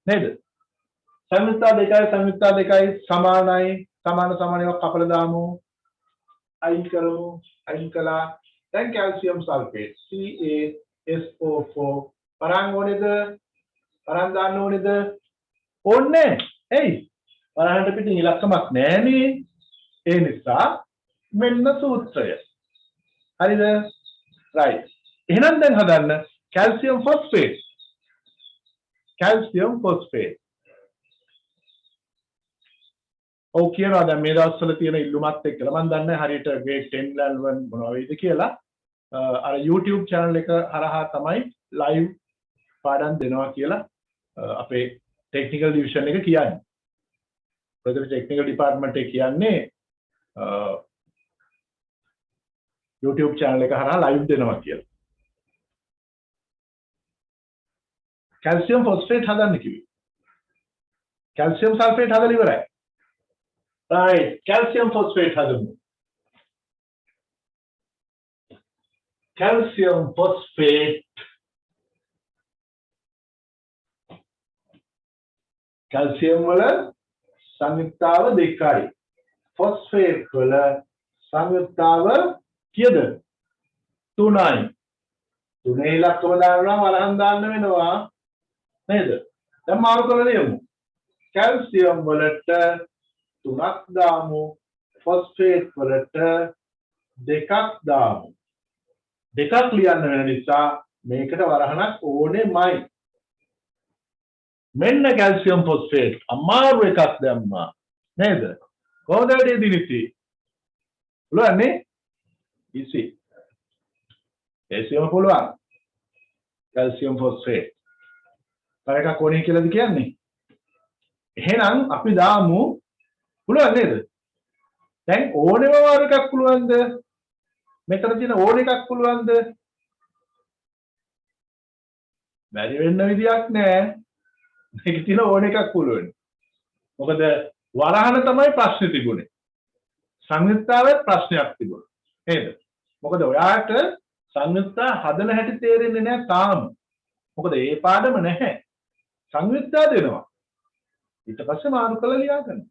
නේද? සංයුක්තාව 2යි සමානයි. සමාන ඒවා කපලා දාමු. අයින් කරමු. අයින් කළා. දැන් calcium sulfate CaSO4 ප්‍රහන් ඕනේද? ප්‍රහන් දාන්න ඕනේද? ඕනේ. එයි. ප්‍රහන්ට පිටින් ඉලක්කමක් නැහැනේ. ඒ නිසා මෙන්න සූත්‍රය. හරිද? right. එහෙනම් දැන් හදන්න calcium phosphate. calcium phosphate. ඔව් කියනවා දැන් මේ දවස්වල තියෙන ඉල්ලුමත් එක්කලා මම දන්නේ හරියට grade 10 11 මොනවා වෙයිද කියලා. අර YouTube channel එක හරහා තමයි live පාඩම් දෙනවා කියලා අපේ technical division එක කියන්නේ. ප්‍රථම technical department එක කියන්නේ YouTube channel එක හරහා live දෙනවා කියලා. calcium phosphate හදන්න කිව්වේ. calcium sulfate හදලා ඉවරයි. right. calcium phosphate හදමු. calcium phosphate calcium වල සංයුක්තාව දෙකයි phosphate වල සංයුක්තාව කීයද 3යි 3 ඉලක්කම දානවා වරහන් දාන්න වෙනවා නේද දැන් මාරු කරලා දෙමු calcium වලට 3ක් දාමු phosphate වලට 2ක් දාමු දෙකක් ලියන්න වෙන නිසා මේකට වරහණක් ඕනෙමයි මෙන්න calcium phosphate අමාරු එකක් දැම්මා නේද කොහොමද වැඩි දිනිති පුළුවන්නේ easy calcium පුළුවන් calcium phosphate තව එකක් ඕනේ කියලාද කියන්නේ එහෙනම් අපි දාමු පුළුවන් නේද දැන් ඕනෙම වාර එකක් පුළුවන්ද මෙතන තියෙන ඕන එකක් පුළුවන්ද බැරි වෙන්න විදියක් නෑ මේක තියෙන ඕන එකක් පුළුවන් මොකද වරහන තමයි ප්‍රශ්නේ තිබුණේ සංයුක්තාවේ ප්‍රශ්නයක් තිබුණා නේද මොකද ඔයාට සංයුක්තා හදන හැටි තේරෙන්නේ නැහැ තාම මොකද ඒ පාඩම නැහැ සංයුක්තා දෙනවා ඊට පස්සේ මාරු කරලා ලියා ගන්න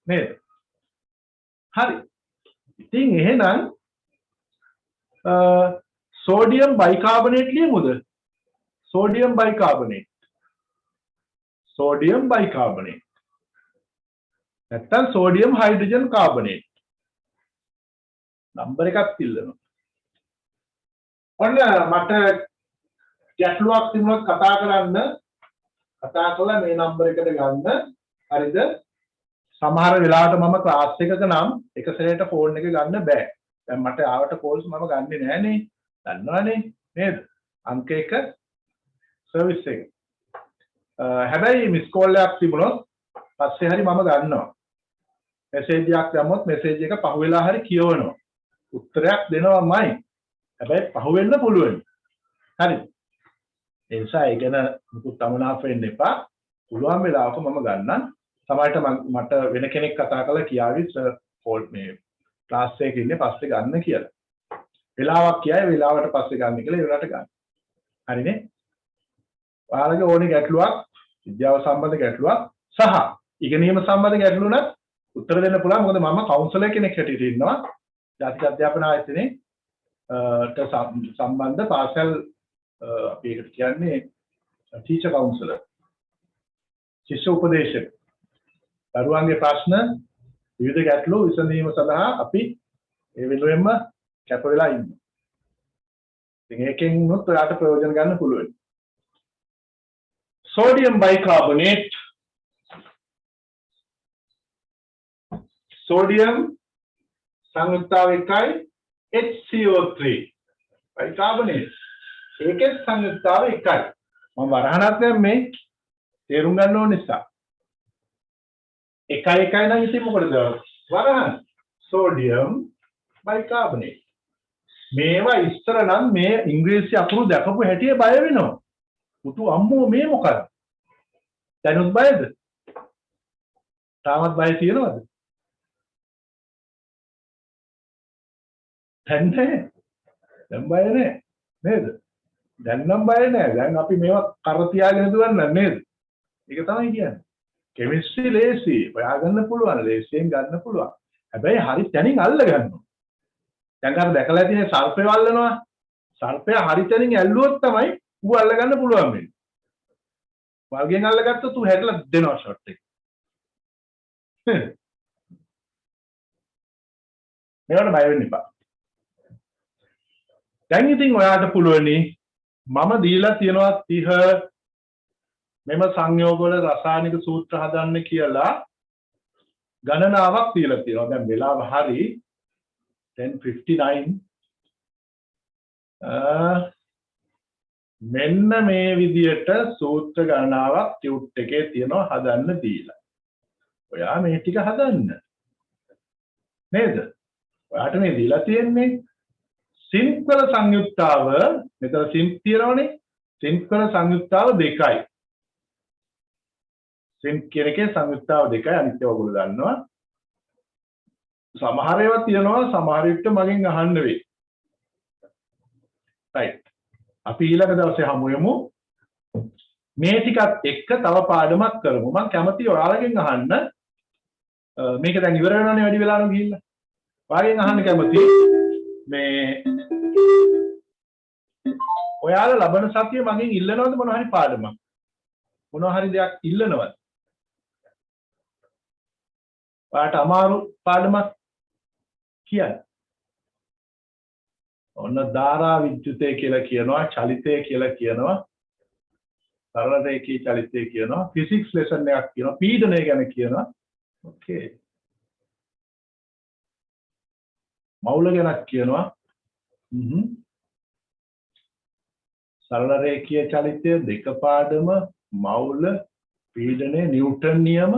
නේද හරි ඉතින් එහෙනම් sodium bicarbonate ලියමුද sodium bicarbonate නැත්නම් sodium hydrogen carbonate නම්බර එකක් තිල්ලනවා ඔන්න මට ගැටලුවක් තිබුණොත් කතා කරලා මේ නම්බර එකට ගන්න හරිද සමහර වෙලාවට මම ක්ලාස් එකක නම් එක සැරේට ෆෝන් එක ගන්න බෑ දැන් මට ආවට කෝල්ස් මම ගන්නෙ නෑනේ දන්නවනේ නේද අංක 1 සර්විස් එක හැබැයි මිස් කෝල් එකක් තිබුණොත් පස්සේ හරි මම ගන්නවා මෙසේජ් එකක් දැම්මොත් මෙසේජ් එක පහුවෙලා හරි කියවනවා උත්තරයක් දෙනවාමයි හැබැයි පහුවෙන්න පුළුවන් හරිද ඒ නිසා ඒ ගැන මුකුත් තමනාප වෙන්න එපා පුළුවන් වෙලාවක මම ගන්නම් සමහරට මට වෙන කෙනෙක් කතා කරලා කියාවි සර් කෝල් මේ ක්ලාස් එකේ ඉන්නේ පස්සේ ගන්න කියලා වෙලාවක් කියයි වෙලාවට පස්සේ ගන්න කියලා ඒ වෙලාවට ගන්න හරිනේ ඔයාලගේ ඕනේ ගැටලුවක් විද්‍යාව සම්බන්ධ ගැටලුවක් සහ ඉගෙනීම සම්බන්ධ ගැටලු නම් උත්තර දෙන්න පුළුවන් මොකද මම කවුන්සලර් කෙනෙක් හැටියට ඉන්නවා ජාතික අධ්‍යාපන ආයතනයේ සම්බන්ධ පාසල් අපි ඒකට කියන්නේ ටීචර් කවුන්සලර් ශිෂ්‍ය උපදේශක දරුවන්ගේ ප්‍රශ්න විවිධ ගැටලු විසඳීම සඳහා අපි ඒ වෙනුවෙන්ම කැප වෙලා ඉන්නවා ඉතින් ඒකෙන් උත් ඔයාලට ප්‍රයෝජන ගන්න පුළුවන් sodium bicarbonate sodium සංයුක්තාව එකයි HCO3 bicarbonate ඒකේ සංයුක්තාව එකයි මම වරහණක් දැම්මේ තේරුම් ගන්න ඕන නිසා එකයි නම් ඉතින් මොකටද වරහන් sodium bicarbonate මේවා ඉස්සර නම් මේ ඉංග්‍රීසි අකුරු දැකපු හැටියේ බය වෙනවා පුතු අම්මෝ මේ මොකක්ද දැනුත් බයද තාමත් බය තියෙනවද දැන් බය නෑ නේද දැන් නම් බය නෑ දැන් අපි මේවා කර තියාගෙන දුවන්න නේද ඒක තමයි කියන්නේ කෙමිස්ට්‍රි ලේසි හොයාගන්න පුළුවන් ලේසියෙන් ගන්න පුළුවන් හැබැයි හරි තැනින් අල්ල ගන්නවා දැන් අර දැකලා තියෙන සර්පය අල්ලනවා සර්පය හරි තැනින් ඇල්ලුවොත් තමයි ඌ අල්ල ගන්න පුළුවන් වෙන්නේ වල්ගෙන් අල්ලගත්තොත් ඌ හැදලා දෙනවා ෂොට් එක මේවට බය වෙන්න එපා දැන් ඉතින් ඔයාට පුළුවනි මම දීලා තියනවා 30 මෙම සංයෝගවල රසායනික සූත්‍ර හදන්න කියලා ගණනාවක් දීලා තියෙනවා දැන් වෙලාව හරි 10:59 මෙන්න මේ විදියට සූත්‍ර ගණනාවක් ටියුට් එකේ තියෙනවා හදන්න දීලා ඔයා මේ ටික හදන්න නේද ඔයාට මේ දීලා තියෙන්නේ සින්ක් වල සංයුක්තාව මෙතන සින්ක් තියෙනවනේ සින්ක් වල සංයුක්තාව දෙකයි සින්ක් කියන එකේ සංයුක්තාව දෙකයි අනිත් ඒවා ඔයගොල්ලෝ දන්නවා සමහර ඒවා තියෙනවා සමහර විට මගෙන් අහන්න වෙයි right අපි ඊළඟ දවසේ හමු වෙමු මේ ටිකත් එක්ක තව පාඩමක් කරමු මම කැමතියි ඔයාලගෙන් අහන්න මේක දැන් ඉවර වෙනවනේ වැඩි වෙලාවක් ගිහිල්ලා ඔයාලගෙන් අහන්න කැමතියි මේ ඔයාලා ලබන සතියේ මගෙන් ඉල්ලනවද මොනවා හරි පාඩමක් මොනවා හරි දෙයක් ඉල්ලනවද ඔයාට අමාරු පාඩමක් කියන්න ඔන්න ධාරා විද්‍යුතය කියලා කියනවා චලිතය කියලා කියනවා සරල රේඛී චලිතය කියනවා ෆිසික්ස් ලෙසන් එකක් කියනවා පීඩනය ගැන කියනවා ඕකේ මවුල ගැනක් කියනවා සරල රේඛීය චලිතය දෙක පාඩම මවුල පීඩනය නිව්ටන් නියම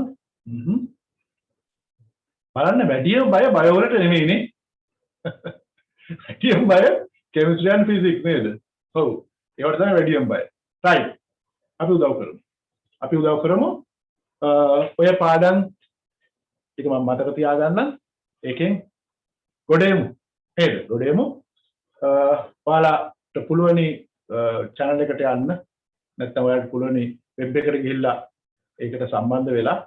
බලන්න වැඩිම බය බයවලට නෙමෙයිනේ වැඩිම බය කෙමිස්ට්‍රි and ෆිසික්ස් නේද ඔව් ඒවට තමයි වැඩිම බය right අපි උදව් කරමු ඔය පාඩම් ටික මම මතක තියාගන්නම් ඒකෙන් ගොඩේමු නේද ගොඩේමු ඔයාලට පුළුවනි channel එකට යන්න නැත්නම් ඔයාලට පුළුවනි web එකට ගිහිල්ලා ඒකට සම්බන්ධ වෙලා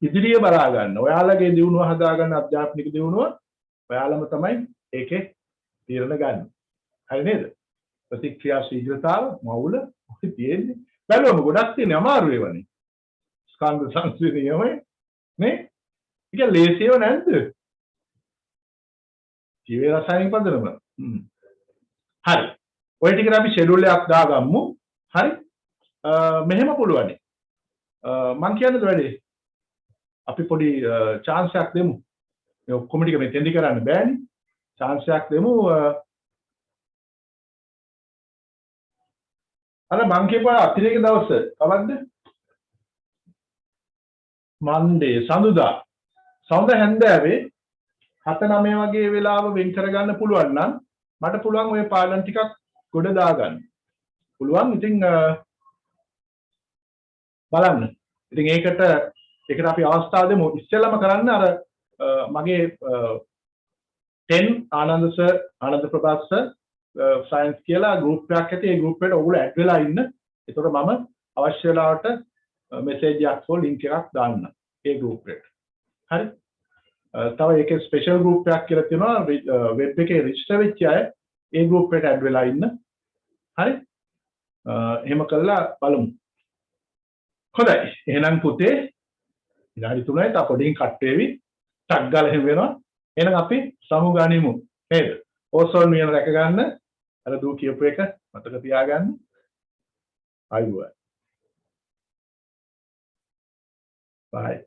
ඉදිරිය බලා ගන්න ඔයාලගේ දියුණුව හදා ගන්න අධ්‍යාපනික දියුණුව ඔයාලම තමයි ඒකේ තීරණ ගන්න හරි නේද ප්‍රතික්‍රියා ශීඝ්‍රතාව මවුල ඔය තියෙන්නේ බලමු ගොඩක් තියෙන අමාරු ඒවානේ ස්කන්ධ සංස්කෘතිය නියමයි නේ ඒක ලේසියව නැද්ද ජීව රසායනික පදනම හරි ඔය ටිකට අපි ෂෙඩියුල් එකක් දාගමු හරි මෙහෙම පුළුවනි මං කියන්නේ වැඩේ අපි පොඩි chance එකක් දෙමු මේ ඔක්කොම ටික මෙතෙන්දි කරන්න බෑනේ chance එකක් දෙමු අර මං කියපුවා අතිරේක දවස කවද්ද මන්ඩේ සඳුදා හැන්දෑවේ 7-9 වගේ වෙලාව වෙන් කරගන්න පුළුවන් නම් මට පුළුවන් ওই පාඩම් ටිකක් ගොඩ දාගන්න පුළුවන් ඉතින් බලන්න ඉතින් ඒකට අපි අවස්ථාව දෙමු ඉස්සෙල්ලාම කරන්න අර මගේ 10 ආනන්ද ප්‍රභාත් සර් සයන්ස් කියලා ගෲප් එකක් ඇති ඒ ගෲප් එකට ඔයගොල්ලෝ ඇඩ් වෙලා ඉන්න එතකොට මම අවශ්‍ය වෙලාවට මෙසේජ් එකක් හෝ ලින්ක් එකක් දාන්න ඒ ගෲප් එකට හරි තව ඒකේ ස්පෙෂල් ගෲප් එකක් කියලා තියෙනවා වෙබ් එකේ රෙජිස්ටර් වෙච්ච අය ඒ ගෲප් එකට ඇඩ් වෙලා ඉන්න හරි එහෙම කළා බලමු හොඳයි එහෙනම් පුතේ විනාඩි 3යි තා පොඩින් කට් වේවි ටක් ගාලා එහෙම වෙනවා එහෙනම් අපි සමුගානිමු නේද ඕසෝන් නියම රැක ගන්න අර දූ කියපු එක මතක තියාගන්න ආයුබෝවන් bye